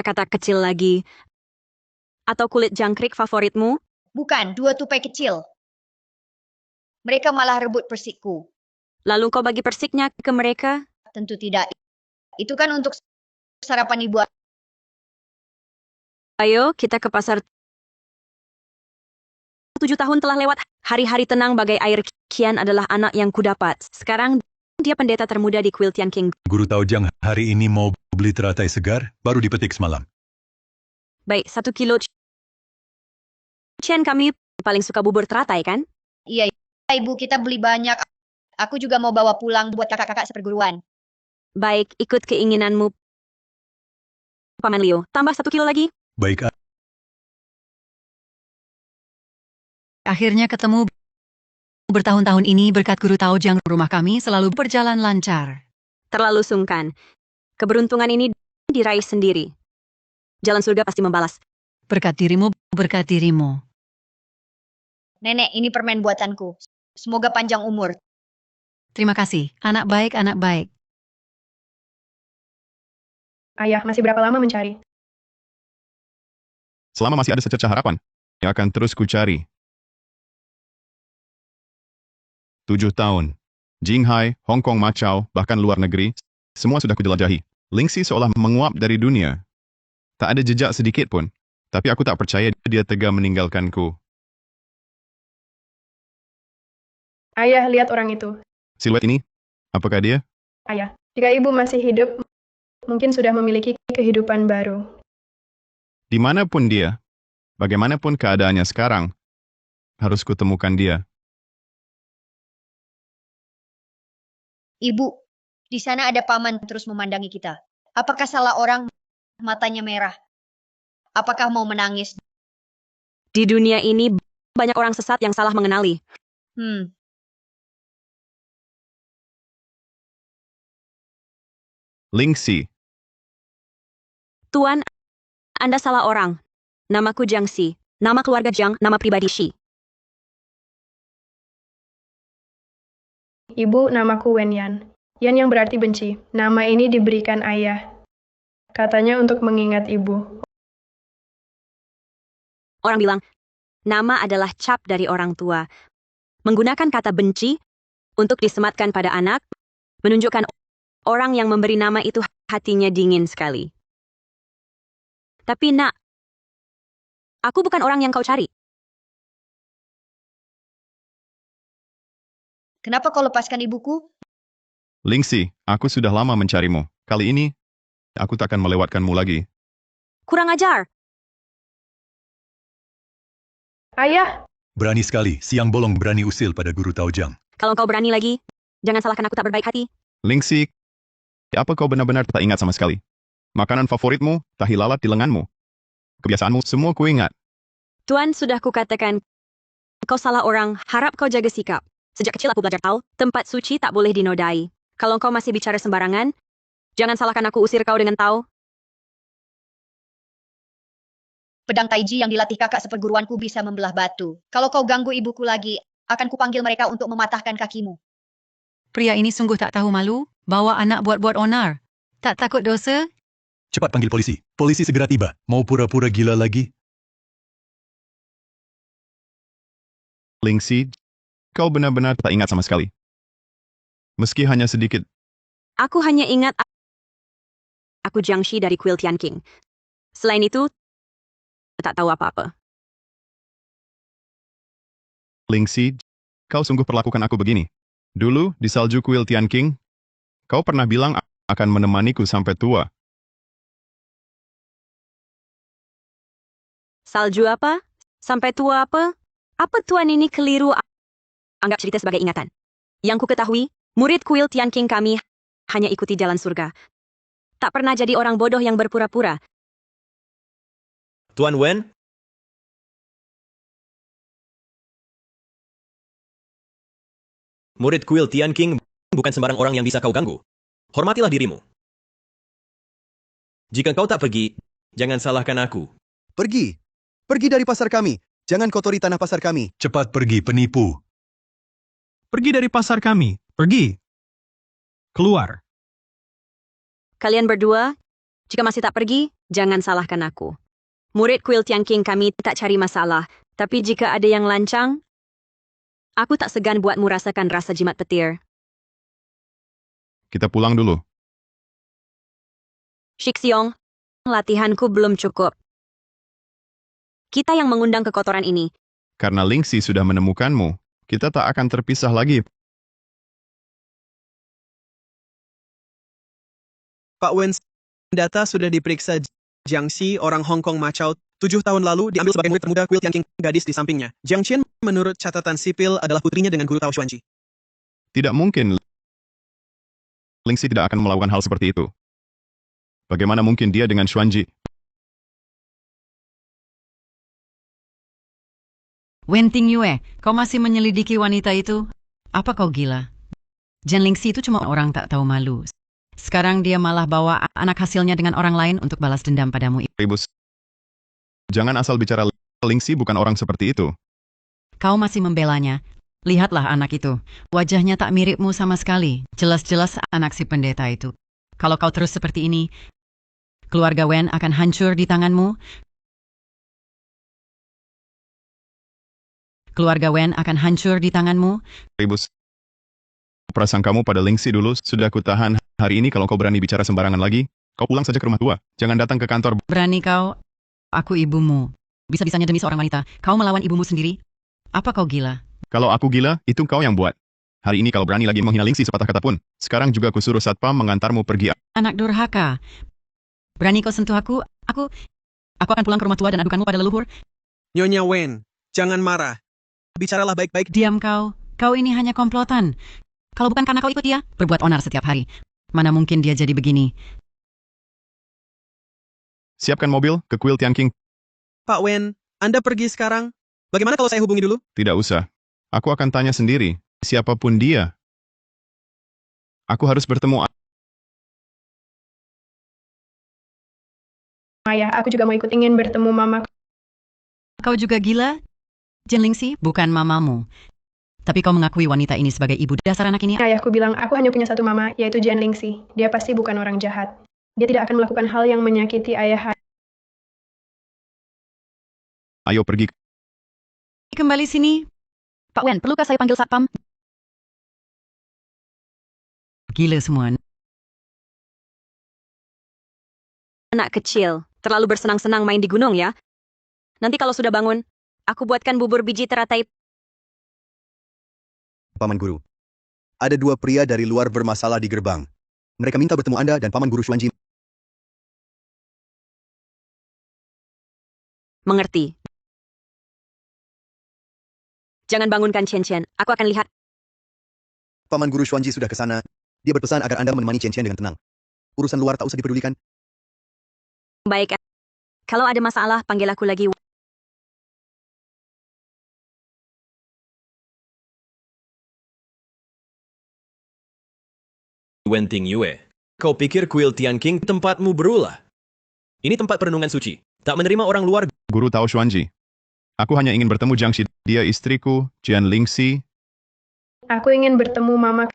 Kata kecil lagi. Atau kulit jangkrik favoritmu? Bukan, 2 tupai kecil. Mereka malah rebut persikku. Lalu kau bagi persiknya ke mereka? Tentu tidak. Itu kan untuk sarapan ibu. Ayo, kita ke pasar. 7 tahun telah lewat. Hari-hari tenang bagai air. Kian adalah anak yang kudapat. Sekarang, dia pendeta termuda di Kuil Tian King. Guru Taojang hari ini mau beli teratai segar, baru dipetik semalam. Baik, 1 kilo. Cian, kami paling suka bubur teratai, kan? Iya, ibu, kita beli banyak. Aku juga mau bawa pulang buat kakak-kakak seperguruan. Baik, ikut keinginanmu. Paman Liu, tambah 1 kilo lagi. Baik. Akhirnya ketemu. Bertahun-tahun ini berkat Guru Taojang, rumah kami selalu berjalan lancar. Terlalu sungkan. Keberuntungan ini diraih sendiri. jalan surga pasti membalas. Berkat dirimu, berkat dirimu. Nenek, ini permen buatanku. Semoga panjang umur. Terima kasih, anak baik, anak baik. Ayah, masih berapa lama mencari? Selama masih ada secercah harapan, yang akan terus kucari. 7 tahun. Jinghai, Hong Kong, Macau, bahkan luar negeri, semua sudah kujelajahi. Lingxi seolah menguap dari dunia. Tak ada jejak sedikit pun. Tapi aku tak percaya dia tega meninggalkanku. Ayah, lihat orang itu. Siluet ini, apakah dia? Ayah, jika ibu masih hidup, mungkin sudah memiliki kehidupan baru. Dimanapun dia, bagaimanapun keadaannya sekarang, harus kutemukan dia. Ibu, di sana ada paman terus memandangi kita. Apakah salah orang matanya merah? Apakah mau menangis? Di dunia ini, banyak orang sesat yang salah mengenali. Lingxi. Tuan, Anda salah orang. Namaku Jiang Xi. Nama keluarga Jiang, nama pribadi Xi. Ibu, namaku Wen Yan. Yan yang berarti benci. Nama ini diberikan ayah. Katanya untuk mengingat ibu. Orang bilang, nama adalah cap dari orang tua. Menggunakan kata benci untuk disematkan pada anak, menunjukkan orang yang memberi nama itu hatinya dingin sekali. Tapi nak, aku bukan orang yang kau cari. Kenapa kau lepaskan ibuku? Lingxi, aku sudah lama mencarimu. Kali ini, aku tak akan melewatkanmu lagi. Kurang ajar. Ayah! Berani sekali, siang bolong berani usil pada Guru Taojang. Kalau kau berani lagi, jangan salahkan aku tak berbaik hati. Lingxi, apa kau benar-benar tak ingat sama sekali? Makanan favoritmu, tahi lalat di lenganmu. Kebiasaanmu, semua ku ingat. Tuan, sudah kukatakan, kau salah orang, harap kau jaga sikap. Sejak kecil aku belajar tahu, tempat suci tak boleh dinodai. Kalau kau masih bicara sembarangan, jangan salahkan aku usir kau dengan tahu. Pedang taiji yang dilatih kakak seperguruanku bisa membelah batu. Kalau kau ganggu ibuku lagi, akan kupanggil mereka untuk mematahkan kakimu. Pria ini sungguh tak tahu malu, bawa anak buat-buat onar. Tak takut dosa? Cepat panggil polisi. Polisi segera tiba. Mau pura-pura gila lagi? Lingxi, kau benar-benar tak ingat sama sekali. Meski hanya sedikit. Aku hanya ingat aku Jiang Xi dari kuil Tian King. Selain itu, tak tahu apa-apa. Lingxi, kau sungguh perlakukan aku begini. Dulu, di salju kuil Tian King, kau pernah bilang akan menemaniku sampai tua. Salju apa? Sampai tua apa? Apa tuan ini keliru? Anggap cerita sebagai ingatan. Yang ku ketahui, murid kuil Tian King kami hanya ikuti jalan surga. Tak pernah jadi orang bodoh yang berpura-pura. Tuan Wen? Murid kuil Tian King bukan sembarang orang yang bisa kau ganggu. Hormatilah dirimu. Jika kau tak pergi, jangan salahkan aku. Pergi. Pergi dari pasar kami. Jangan kotori tanah pasar kami. Cepat pergi, penipu. Pergi dari pasar kami. Pergi. Keluar. Kalian berdua, jika masih tak pergi, jangan salahkan aku. Murid kuil Tian King kami tak cari masalah, tapi jika ada yang lancang, aku tak segan buatmu rasakan rasa jimat petir. Kita pulang dulu. Shixiong, latihanku belum cukup. Kita yang mengundang kekotoran ini. Karena Lingxi sudah menemukanmu, kita tak akan terpisah lagi. Pak Wen, data sudah diperiksa. Jiang Xi, orang Hong Kong Macau, 7 tahun lalu diambil sebagai murid termuda kuil Tian King, gadis di sampingnya. Jiang Qian, menurut catatan sipil, adalah putrinya dengan Guru Tao Xuanji. Tidak mungkin. Lingxi tidak akan melakukan hal seperti itu. Bagaimana mungkin dia dengan Xuanji? Wen Tingyue, kau masih menyelidiki wanita itu? Apa kau gila? Jian Lingxi itu cuma orang tak tahu malu. Sekarang dia malah bawa anak hasilnya dengan orang lain untuk balas dendam padamu. Ribus. Jangan asal bicara. Lingxi bukan orang seperti itu. Kau masih membelanya. Lihatlah anak itu. Wajahnya tak miripmu sama sekali. Jelas-jelas anak si pendeta itu. Kalau kau terus seperti ini, keluarga Wen akan hancur di tanganmu. Keluarga Wen akan hancur di tanganmu. Ribus. Perasaan kamu pada Lingxi dulu sudah kutahan. Hari ini kalau kau berani bicara sembarangan lagi, kau pulang saja ke rumah tua. Jangan datang ke kantor. Berani kau? Aku ibumu. Bisa-bisanya demi seorang wanita, kau melawan ibumu sendiri? Apa kau gila? Kalau aku gila, itu kau yang buat. Hari ini kalau berani lagi menghina Lingxi sepatah kata pun, sekarang juga kusuruh satpam mengantarmu pergi. Anak durhaka. Berani kau sentuh aku akan pulang ke rumah tua dan adukanmu pada leluhur. Nyonya Wen, jangan marah. Bicaralah baik-baik. Diam kau. Kau ini hanya komplotan. Kalau bukan karena kau ikut dia, berbuat onar setiap hari. Mana mungkin dia jadi begini? Siapkan mobil ke kuil Tianqing. Pak Wen, Anda pergi sekarang. Bagaimana kalau saya hubungi dulu? Tidak usah. Aku akan tanya sendiri. Siapapun dia. Aku harus bertemu. Ayah, aku juga mau ikut ingin bertemu mama. Kau juga gila? Jen Lingxi bukan mamamu. Tapi kau mengakui wanita ini sebagai ibu. Dasar anak ini. Ayahku bilang, aku hanya punya satu mama, yaitu Jen Lingxi. Dia pasti bukan orang jahat. Dia tidak akan melakukan hal yang menyakiti ayah. Ayo pergi. Kembali sini. Pak Wen, perlukah saya panggil satpam? Gila semua. Anak kecil, terlalu bersenang-senang main di gunung ya. Nanti kalau sudah bangun, aku buatkan bubur biji teratai. Paman Guru. Ada dua pria dari luar bermasalah di gerbang. Mereka minta bertemu Anda dan Paman Guru Xuanji. Mengerti. Jangan bangunkan Chen Chen, aku akan lihat. Paman Guru Xuanji sudah ke sana. Dia berpesan agar Anda menemani Chen Chen dengan tenang. Urusan luar tak usah dipedulikan. Baik. Kalau ada masalah, panggil aku lagi. Wenting Yue. Kau pikir kuil Tianqing tempatmu berulah? Ini tempat perenungan suci. Tak menerima orang luar. Guru Tao Xuanji. Aku hanya ingin bertemu Jiang Shi. Dia istriku, Jian Lingxi. Aku ingin bertemu mama.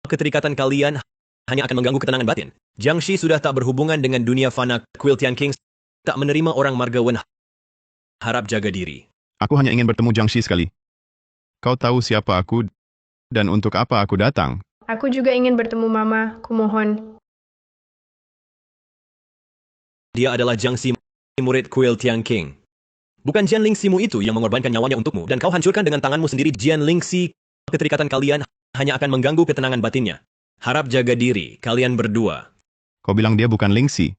Keterikatan kalian hanya akan mengganggu ketenangan batin. Jiang Shi sudah tak berhubungan dengan dunia fana. Kuil Tianqing tak menerima orang marga Wen. Harap jaga diri. Aku hanya ingin bertemu Jiang Shi sekali. Kau tahu siapa aku dan untuk apa aku datang. Aku juga ingin bertemu mama, kumohon. Dia adalah Jiang Shi, murid kuil Tianqing. Bukan Jian Lingximu itu yang mengorbankan nyawanya untukmu dan kau hancurkan dengan tanganmu sendiri. Jian Lingxi, keterikatan kalian hanya akan mengganggu ketenangan batinnya. Harap jaga diri, kalian berdua. Kau bilang dia bukan Lingxi.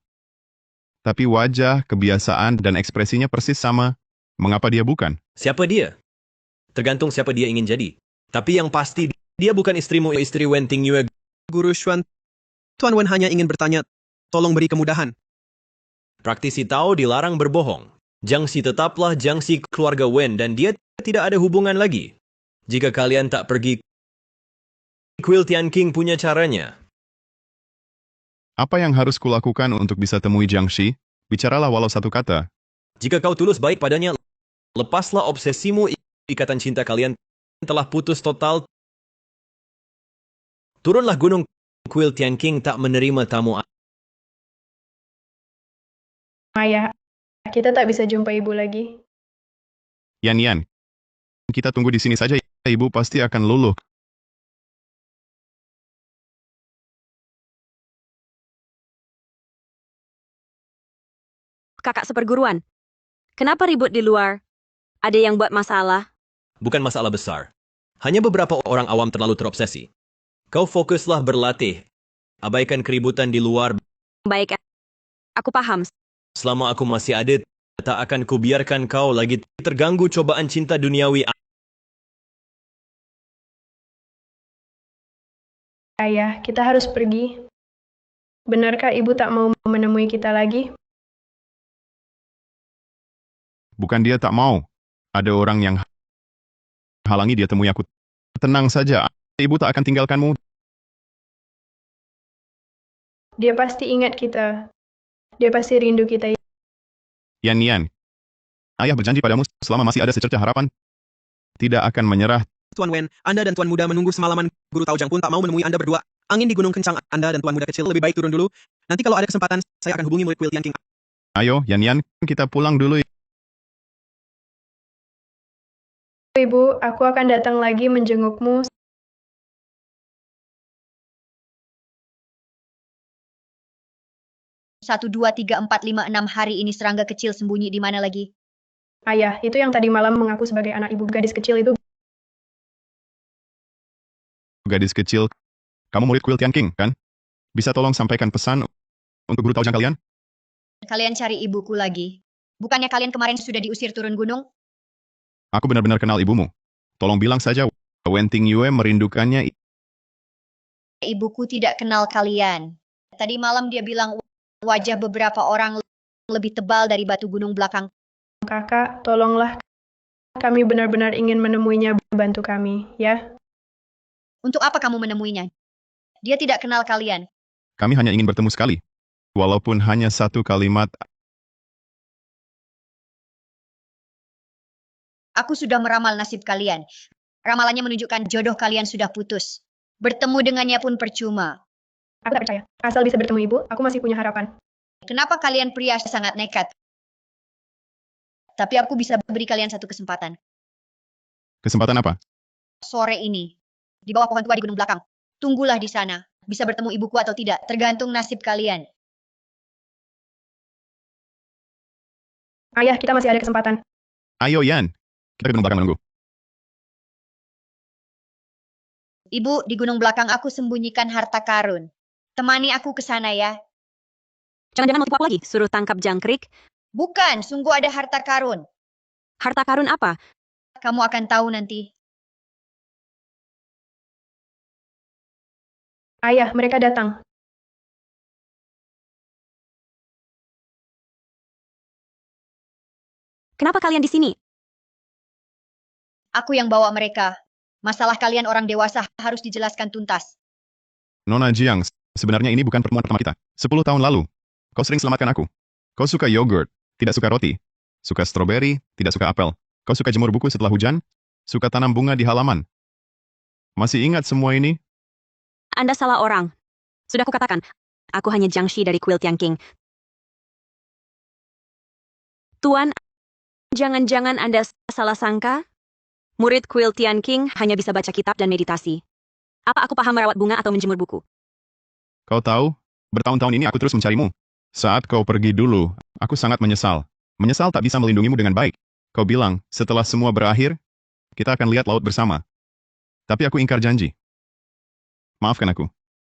Tapi wajah, kebiasaan, dan ekspresinya persis sama. Mengapa dia bukan? Siapa dia? Tergantung siapa dia ingin jadi. Tapi yang pasti, dia bukan istrimu, istri Wenting Yue. Guru Xuan, Tuan Wen hanya ingin bertanya, tolong beri kemudahan. Praktisi Tao dilarang berbohong. Jiang Shi tetaplah Jiang Shi keluarga Wen dan dia tidak ada hubungan lagi. Jika kalian tak pergi, kuil Tianqing punya caranya. Apa yang harus kulakukan untuk bisa temui Jiang Shi? Bicaralah walau satu kata. Jika kau tulus baik padanya, lepaslah obsesimu. Ikatan cinta kalian telah putus total. Turunlah gunung. Kuil Tianqing tak menerima tamu. Ayah, kita tak bisa jumpa ibu lagi. Yan, kita tunggu di sini saja. Ibu pasti akan luluh. Kakak seperguruan, kenapa ribut di luar? Ada yang buat masalah? Bukan masalah besar. Hanya beberapa orang awam terlalu terobsesi. Kau fokuslah berlatih. Abaikan keributan di luar. Baik, aku paham. Selama aku masih ada, tak akan kubiarkan kau lagi terganggu cobaan cinta duniawi. Ayah, kita harus pergi. Benarkah ibu tak mau menemui kita lagi? Bukan dia tak mau. Ada orang yang halangi dia temui aku. Tenang saja, ibu tak akan tinggalkanmu. Dia pasti ingat kita. Dia pasti rindu kita. Yan, ayah berjanji padamu selama masih ada secercah harapan, tidak akan menyerah. Tuan Wen, Anda dan Tuan Muda menunggu semalaman. Guru Taojang pun tak mau menemui Anda berdua. Angin di gunung kencang. Anda dan Tuan Muda kecil lebih baik turun dulu. Nanti kalau ada kesempatan, saya akan hubungi murid Kuil Tianqing. Ayo, Yan, kita pulang dulu. Ibu, aku akan datang lagi menjengukmu. Satu, dua, tiga, empat, lima, 6 hari ini serangga kecil sembunyi di mana lagi? Ayah, itu yang tadi malam mengaku sebagai anak ibu. Gadis kecil itu. Gadis kecil, kamu murid Kuil Tianqing, kan? Bisa tolong sampaikan pesan untuk guru Taojang kalian? Kalian cari ibuku lagi. Bukannya kalian kemarin sudah diusir turun gunung? Aku benar-benar kenal ibumu. Tolong bilang saja, Wen Tingyue merindukannya. Ibuku tidak kenal kalian. Tadi malam dia bilang wajah beberapa orang lebih tebal dari batu gunung belakang. Kakak, tolonglah. Kami benar-benar ingin menemuinya. Bantu kami, ya. Untuk apa kamu menemuinya? Dia tidak kenal kalian. Kami hanya ingin bertemu sekali. Walaupun hanya satu kalimat. Aku sudah meramal nasib kalian. Ramalannya menunjukkan jodoh kalian sudah putus. Bertemu dengannya pun percuma. Aku tak percaya. Asal bisa bertemu ibu, aku masih punya harapan. Kenapa kalian pria sangat nekat? Tapi aku bisa beri kalian satu kesempatan. Kesempatan apa? Sore ini. Di bawah pohon tua di gunung belakang. Tunggulah di sana. Bisa bertemu ibuku atau tidak, tergantung nasib kalian. Ayah, kita masih ada kesempatan. Ayo, Yan. Kita ke gunung belakang menunggu. Ibu, di gunung belakang aku sembunyikan harta karun. Temani aku ke sana ya. Jangan-jangan mau tipu aku lagi, suruh tangkap jangkrik. Bukan, sungguh ada harta karun. Harta karun apa? Kamu akan tahu nanti. Ayah, mereka datang. Kenapa kalian di sini? Aku yang bawa mereka. Masalah kalian orang dewasa harus dijelaskan tuntas. Nona Jiang, sebenarnya ini bukan pertemuan pertama kita. 10 tahun lalu, kau sering selamatkan aku. Kau suka yogurt, tidak suka roti. Suka stroberi, tidak suka apel. Kau suka jemur buku setelah hujan. Suka tanam bunga di halaman. Masih ingat semua ini? Anda salah orang. Sudah kukatakan, aku hanya Jiangshi dari Kuil Tianqing. Tuan, jangan-jangan Anda salah sangka? Murid Kuil Tianqing hanya bisa baca kitab dan meditasi. Apa aku paham merawat bunga atau menjemur buku? Kau tahu, bertahun-tahun ini aku terus mencarimu. Saat kau pergi dulu, aku sangat menyesal. Menyesal tak bisa melindungimu dengan baik. Kau bilang, setelah semua berakhir, kita akan lihat laut bersama. Tapi aku ingkar janji. Maafkan aku.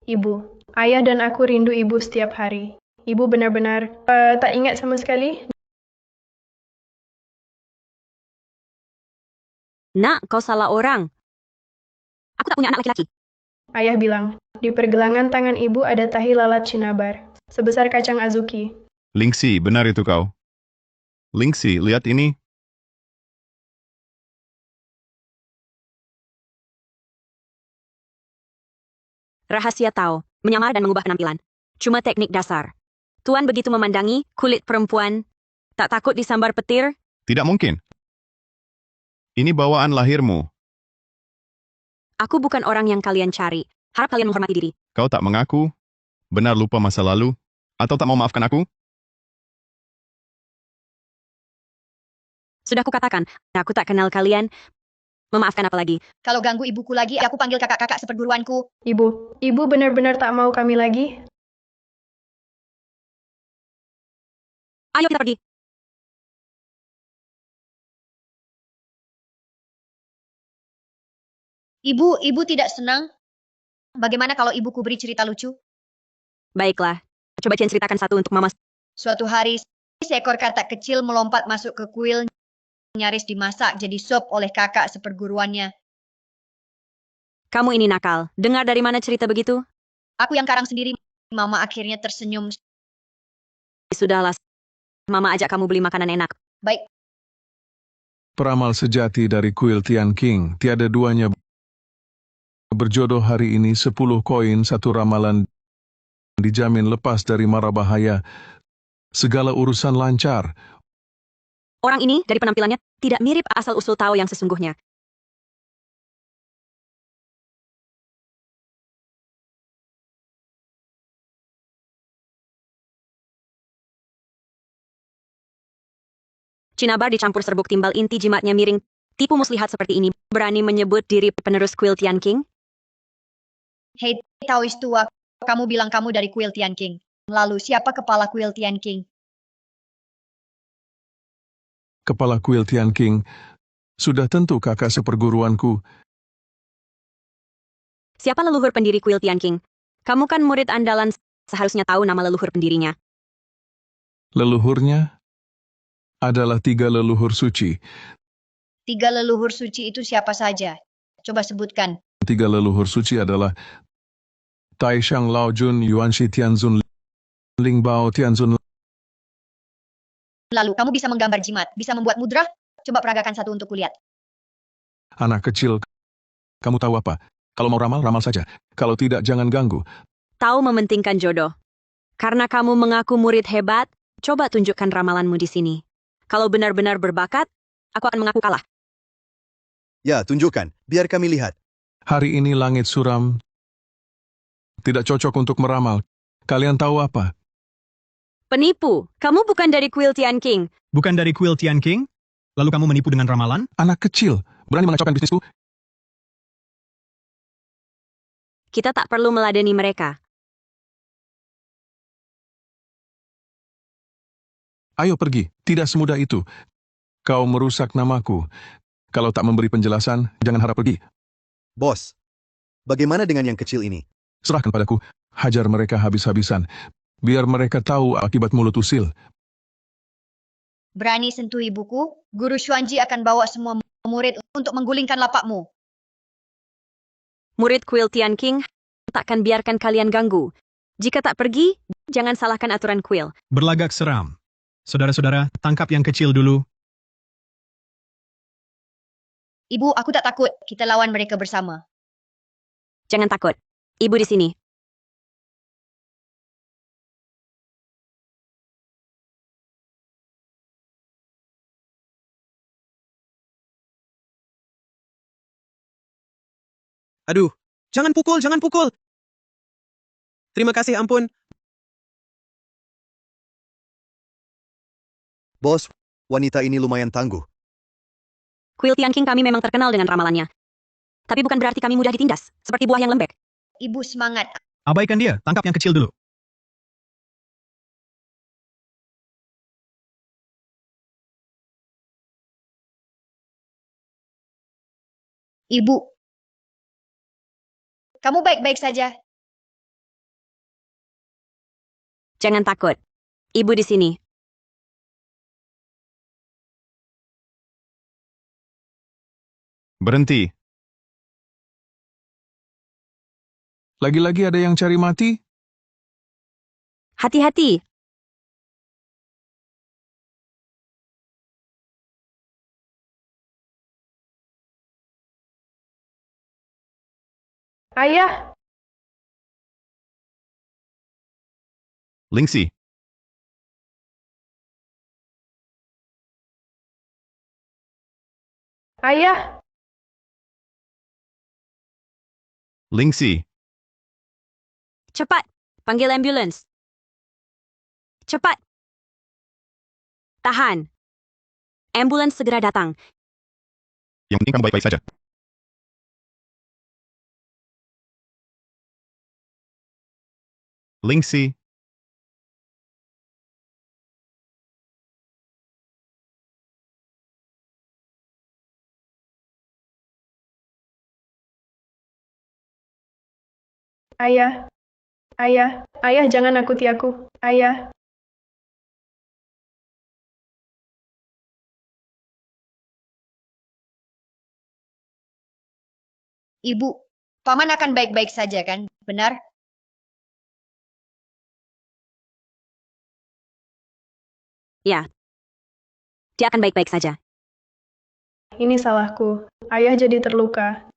Ibu, ayah dan aku rindu ibu setiap hari. Ibu benar-benar tak ingat sama sekali. Nak, kau salah orang. Aku tak punya anak laki-laki. Ayah bilang, di pergelangan tangan ibu ada tahi lalat cinabar, sebesar kacang azuki. Lingxi, benar itu kau. Lingxi, lihat ini. Rahasia Tao, menyamar dan mengubah penampilan. Cuma teknik dasar. Tuan begitu memandangi kulit perempuan, tak takut disambar petir? Tidak mungkin. Ini bawaan lahirmu. Aku bukan orang yang kalian cari. Harap kalian menghormati diri. Kau tak mengaku, benar lupa masa lalu, atau tak mau maafkan aku? Sudah kukatakan, aku tak kenal kalian. Memaafkan apa lagi? Kalau ganggu ibuku lagi, aku panggil kakak-kakak seperguruanku. Ibu benar-benar tak mau kami lagi? Ayo kita pergi. Ibu tidak senang? Bagaimana kalau ibuku beri cerita lucu? Baiklah, coba Cian ceritakan satu untuk Mama. Suatu hari, seekor katak kecil melompat masuk ke kuil, nyaris dimasak jadi sop oleh kakak seperguruannya. Kamu ini nakal. Dengar dari mana cerita begitu? Aku yang karang sendiri. Mama akhirnya tersenyum. Sudahlah, Mama ajak kamu beli makanan enak. Baik. Peramal sejati dari Kuil Tianqing, tiada duanya. Berjodoh hari ini 10 koin, 1 ramalan dijamin lepas dari mara bahaya. Segala urusan lancar. Orang ini dari penampilannya tidak mirip asal-usul Tao yang sesungguhnya. Cinabar dicampur serbuk timbal inti jimatnya miring. Tipu muslihat seperti ini berani menyebut diri penerus kuil Tian King? Hei Taois tua, kamu bilang kamu dari kuil Tian King. Lalu siapa kepala kuil Tian King? Kepala kuil Tian King. Sudah tentu kakak seperguruanku. Siapa leluhur pendiri kuil Tian King? Kamu kan murid andalan, seharusnya tahu nama leluhur pendirinya. Leluhurnya adalah 3 leluhur suci. 3 leluhur suci itu siapa saja? Coba sebutkan. 3 leluhur suci adalah Tai Shang Lao Jun Yuanshi Tianzun Ling Bao Tianzun. Lalu kamu bisa menggambar jimat, bisa membuat mudra? Coba peragakan satu untuk kulihat. Anak kecil, kamu tahu apa? Kalau mau ramal, ramal saja. Kalau tidak, jangan ganggu. Tahu mementingkan jodoh. Karena kamu mengaku murid hebat, coba tunjukkan ramalanmu di sini. Kalau benar-benar berbakat, aku akan mengaku kalah. Ya, tunjukkan. Biar kami lihat. Hari ini langit suram. Tidak cocok untuk meramal. Kalian tahu apa? Penipu, kamu bukan dari kuil Tian King. Bukan dari kuil Tian King? Lalu kamu menipu dengan ramalan? Anak kecil, berani mengacaukan bisnisku? Kita tak perlu meladeni mereka. Ayo pergi, tidak semudah itu. Kau merusak namaku. Kalau tak memberi penjelasan, jangan harap pergi. Bos, bagaimana dengan yang kecil ini? Serahkan padaku, hajar mereka habis-habisan. Biar mereka tahu akibat mulut usil. Berani sentuh ibuku, Guru Xuanji akan bawa semua murid untuk menggulingkan lapakmu. Murid kuil Tian King takkan biarkan kalian ganggu. Jika tak pergi, jangan salahkan aturan kuil. Berlagak seram. Saudara-saudara, tangkap yang kecil dulu. Ibu, aku tak takut. Kita lawan mereka bersama. Jangan takut. Ibu di sini. Aduh, jangan pukul, jangan pukul. Terima kasih, ampun. Bos, wanita ini lumayan tangguh. Kuil Tian King kami memang terkenal dengan ramalannya. Tapi bukan berarti kami mudah ditindas, seperti buah yang lembek. Ibu semangat. Abaikan dia, tangkap yang kecil dulu. Ibu. Kamu baik-baik saja. Jangan takut. Ibu di sini. Berhenti. Lagi-lagi ada yang cari mati? Hati-hati. Ayah, Lingxi. ayah, Lingxi. Cepat. Panggil ambulans. Cepat. Tahan. Ambulans segera datang. Yang penting kamu baik-baik saja. Lingxi. ayah, ayah, jangan nakuti aku. Ayah, Ibu, paman akan baik-baik saja kan? Benar? Ya. Dia akan baik-baik saja. ini salahku. Ayah jadi terluka.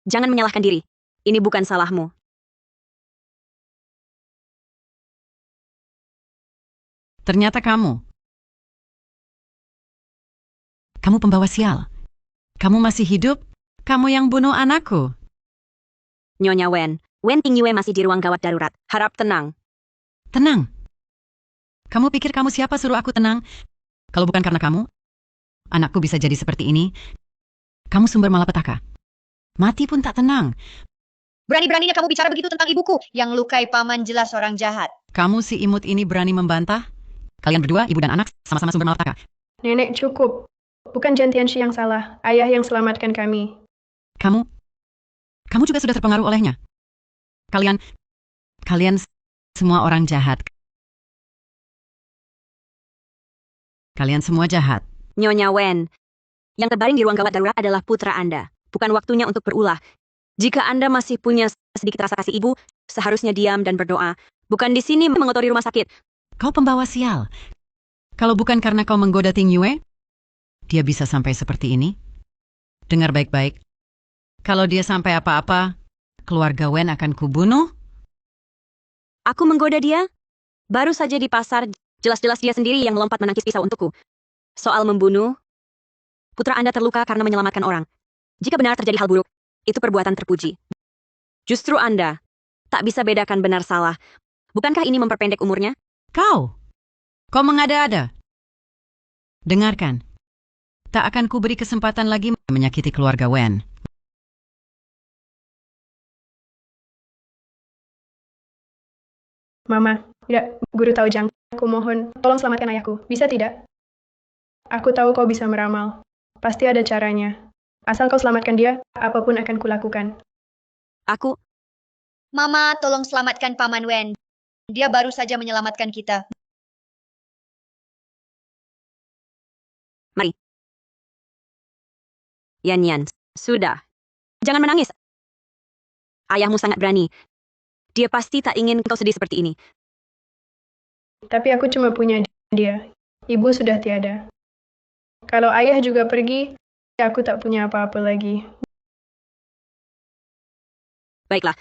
Jangan menyalahkan diri. Ini bukan salahmu. Ternyata kamu. Kamu pembawa sial. Kamu masih hidup? Kamu yang bunuh anakku. Nyonya Wen Tingyue masih di ruang gawat darurat. Harap tenang. Tenang. Kamu pikir kamu siapa suruh aku tenang? Kalau bukan karena kamu, anakku bisa jadi seperti ini. Kamu sumber malapetaka. Mati pun tak tenang. Berani-beraninya kamu bicara begitu tentang ibuku. Yang lukai paman jelas orang jahat. Kamu si imut ini berani membantah? Kalian berdua, ibu dan anak, sama-sama sumber malapetaka. Nenek, cukup. Bukan Jantianshi yang salah. Ayah yang selamatkan kami. Kamu juga sudah terpengaruh olehnya. Kalian semua orang jahat. Kalian semua jahat. Nyonya Wen, yang terbaring di ruang gawat darurat adalah putra Anda. Bukan waktunya untuk berulah. Jika Anda masih punya sedikit rasa kasih ibu, seharusnya diam dan berdoa. Bukan di sini mengotori rumah sakit. Kau pembawa sial. Kalau bukan karena kau menggoda Tingyue, dia bisa sampai seperti ini. Dengar baik-baik. Kalau dia sampai apa-apa, keluarga Wen akan kubunuh. Aku menggoda dia? Baru saja di pasar, jelas-jelas dia sendiri yang melompat menangkis pisau untukku. Soal membunuh, putra Anda terluka karena menyelamatkan orang. Jika benar terjadi hal buruk, itu perbuatan terpuji. Justru Anda tak bisa bedakan benar salah. Bukankah ini memperpendek umurnya? Kau mengada-ada. Dengarkan. Tak akan kuberi kesempatan lagi menyakiti keluarga Wen. Mama, tidak, Guru Taojang. Aku mohon, tolong selamatkan ayahku. Bisa tidak? Aku tahu kau bisa meramal. Pasti ada caranya. Asal kau selamatkan dia, apapun akan kulakukan. Mama, tolong selamatkan Paman Wen. Dia baru saja menyelamatkan kita. Mari. Yan, sudah. Jangan menangis. Ayahmu sangat berani. Dia pasti tak ingin kau sedih seperti ini. Tapi aku cuma punya dia. Ibu sudah tiada. Kalau ayah juga pergi, aku tak punya apa-apa lagi. Baiklah.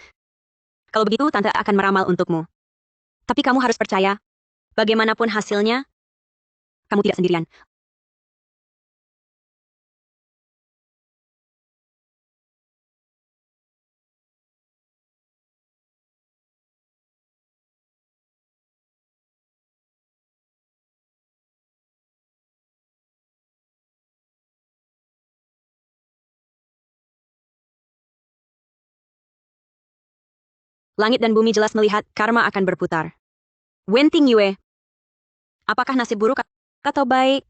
Kalau begitu, Tante akan meramal untukmu. Tapi kamu harus percaya, bagaimanapun hasilnya, kamu tidak sendirian. Langit dan bumi jelas melihat karma akan berputar. Wen Tingyue, apakah nasib buruk atau baik?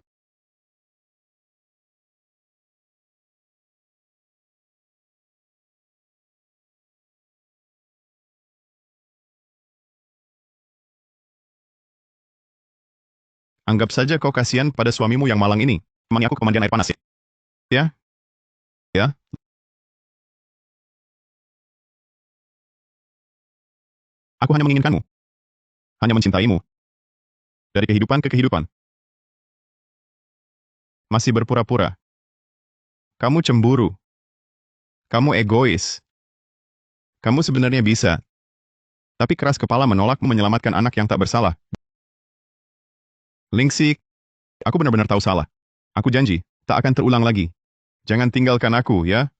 Anggap saja kau kasihan pada suamimu yang malang ini. Temani aku ke pemandian air panas ya? Ya? Aku hanya menginginkanmu. Hanya mencintaimu. Dari kehidupan ke kehidupan. Masih berpura-pura. Kamu cemburu. Kamu egois. Kamu sebenarnya bisa. Tapi keras kepala menolakmu menyelamatkan anak yang tak bersalah. Lingxi, aku benar-benar tahu salah. Aku janji, tak akan terulang lagi. Jangan tinggalkan aku, ya?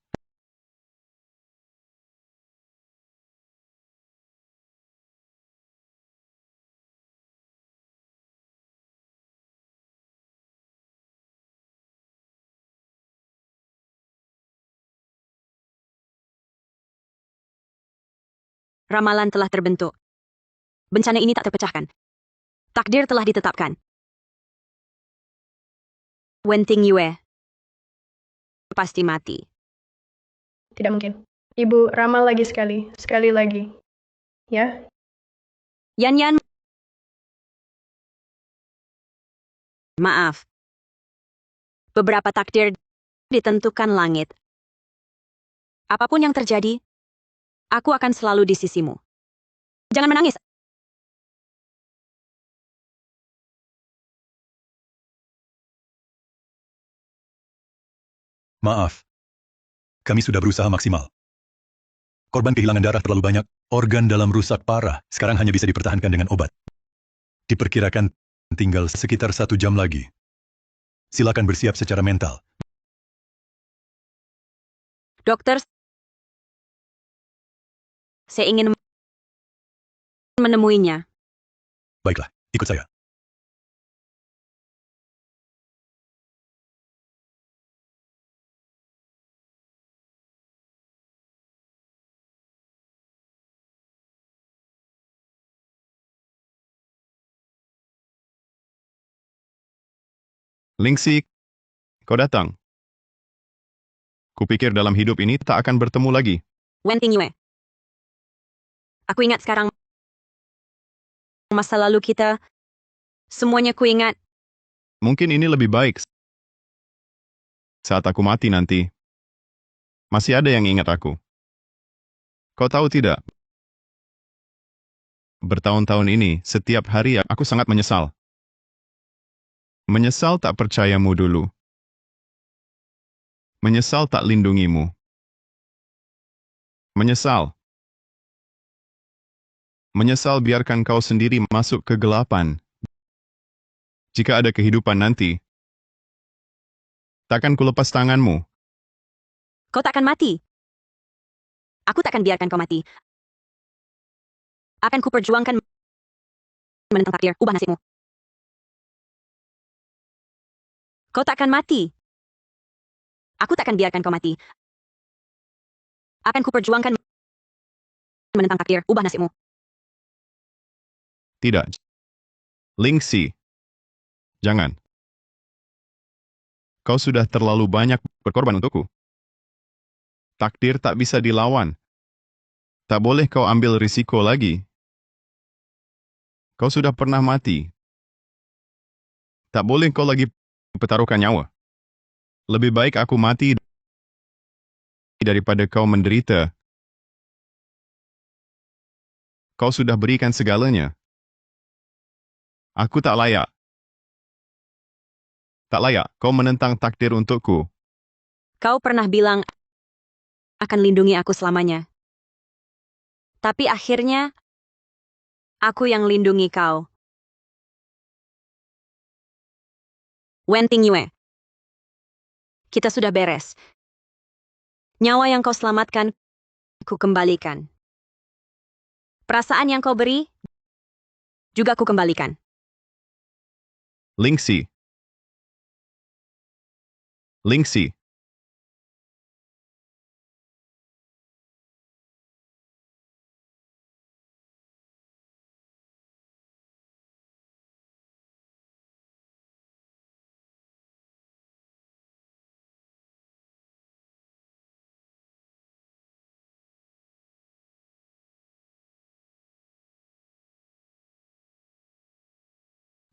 Ramalan telah terbentuk. Bencana ini tak terpecahkan. Takdir telah ditetapkan. Wen Tingyue pasti mati. Tidak mungkin. Ibu, ramal lagi sekali. Sekali lagi. Ya? Yan, maaf. Beberapa takdir ditentukan langit. Apapun yang terjadi, aku akan selalu di sisimu. Jangan menangis. Maaf. Kami sudah berusaha maksimal. Korban kehilangan darah terlalu banyak, organ dalam rusak parah, sekarang hanya bisa dipertahankan dengan obat. Diperkirakan tinggal sekitar 1 jam lagi. Silakan bersiap secara mental. Dokter, saya ingin menemuinya. Baiklah, ikut saya. Lingxi, kau datang. Kupikir dalam hidup ini tak akan bertemu lagi. Wen Tingyue. Aku ingat sekarang masa lalu kita. Semuanya ku ingat. Mungkin ini lebih baik. Saat aku mati nanti, masih ada yang ingat aku. Kau tahu tidak? Bertahun-tahun ini, setiap hari aku sangat menyesal. Menyesal tak percayamu dulu. Menyesal tak lindungimu. Menyesal. Menyesal biarkan kau sendiri masuk kegelapan. Jika ada kehidupan nanti, takkan kulepas tanganmu. Kau takkan mati. Aku takkan biarkan kau mati. Akan kuperjuangkan menentang takdir, ubah nasibmu. Kau takkan mati. Aku takkan biarkan kau mati. Akan kuperjuangkan menentang takdir, ubah nasibmu. Tidak. Lingxi. Jangan. Kau sudah terlalu banyak berkorban untukku. Takdir tak bisa dilawan. Tak boleh kau ambil risiko lagi. Kau sudah pernah mati. Tak boleh kau lagi pertaruhkan nyawa. Lebih baik aku mati daripada kau menderita. Kau sudah berikan segalanya. Aku tak layak. Tak layak kau menentang takdir untukku. Kau pernah bilang akan lindungi aku selamanya. Tapi akhirnya, aku yang lindungi kau. Wen Tingyue. Kita sudah beres. Nyawa yang kau selamatkan, ku kembalikan. Perasaan yang kau beri, juga ku kembalikan. Lingxi. Lingxi.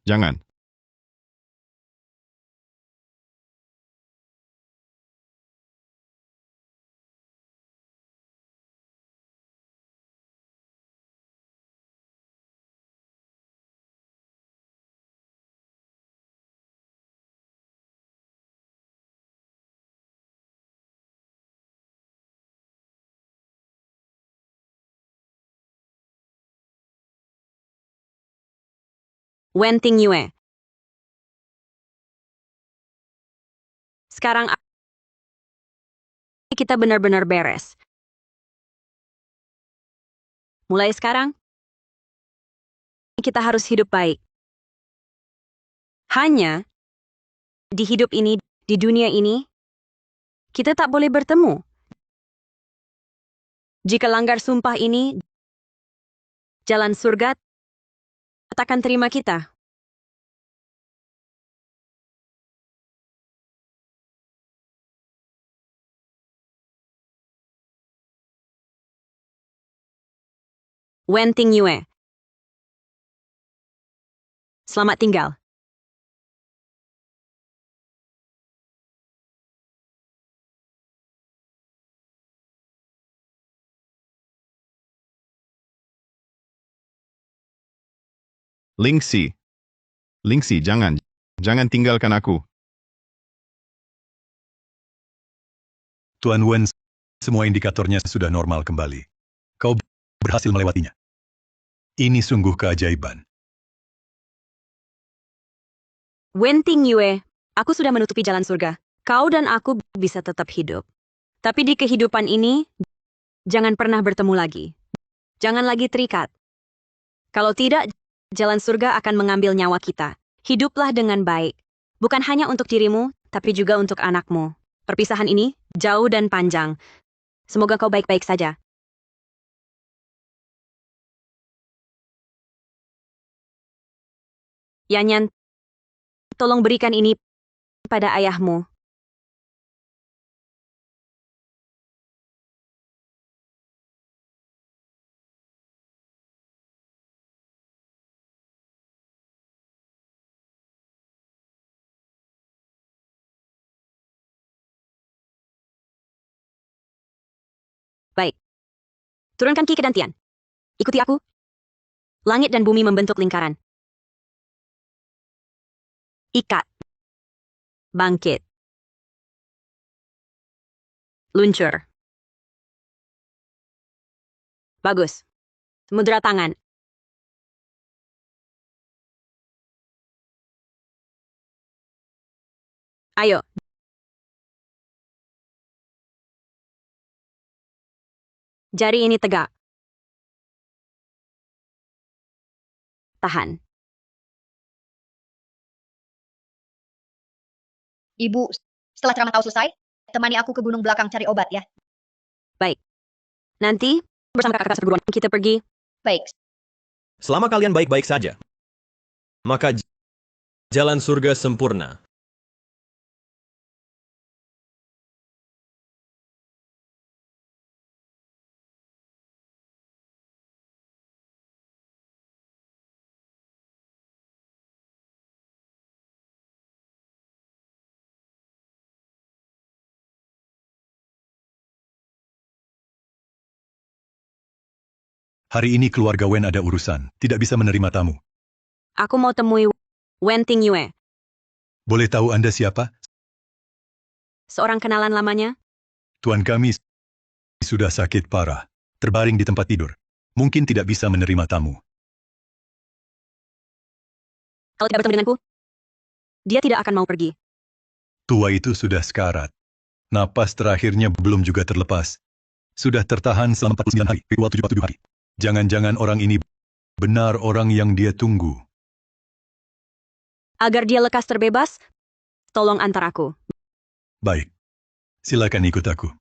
Jangan. Wen Tingyue. Sekarang kita benar-benar beres. Mulai sekarang, kita harus hidup baik. Hanya di hidup ini, di dunia ini, kita tak boleh bertemu. Jika langgar sumpah ini, jalan surga takkan terima kita. Wen Tingyue. Selamat tinggal. Lingxi. Lingxi, jangan. Jangan tinggalkan aku. Tuan Wen, semua indikatornya sudah normal kembali. Kau berhasil melewatinya. Ini sungguh keajaiban. Wenting Yue, aku sudah menutupi jalan surga. Kau dan aku bisa tetap hidup. Tapi di kehidupan ini, jangan pernah bertemu lagi. Jangan lagi terikat. Kalau tidak, jalan surga akan mengambil nyawa kita. Hiduplah dengan baik. Bukan hanya untuk dirimu, tapi juga untuk anakmu. Perpisahan ini jauh dan panjang. Semoga kau baik-baik saja. Yanyan, tolong berikan ini pada ayahmu. Baik. Turunkan Ki ke dantian. Ikuti aku. Langit dan bumi membentuk lingkaran. Ikat. Bangkit. Luncur. Bagus. Mudra tangan. Ayo. Jari ini tegak. Tahan. Ibu, setelah ceramah kau selesai, temani aku ke gunung belakang cari obat ya. Baik. Nanti, bersama kakak perguruan kita pergi. Baik. Selama kalian baik-baik saja, maka jalan surga sempurna. Hari ini keluarga Wen ada urusan, tidak bisa menerima tamu. Aku mau temui Wenting Yue. Boleh tahu Anda siapa? Seorang kenalan lamanya. Tuan kami sudah sakit parah, terbaring di tempat tidur. Mungkin tidak bisa menerima tamu. Kalau tidak bertemu denganku, dia tidak akan mau pergi. Tua itu sudah sekarat. Napas terakhirnya belum juga terlepas. Sudah tertahan selama 49 hari, ritual 77 hari. Jangan-jangan orang ini benar orang yang dia tunggu. Agar dia lekas terbebas, tolong antar aku. Baik, silakan ikut aku.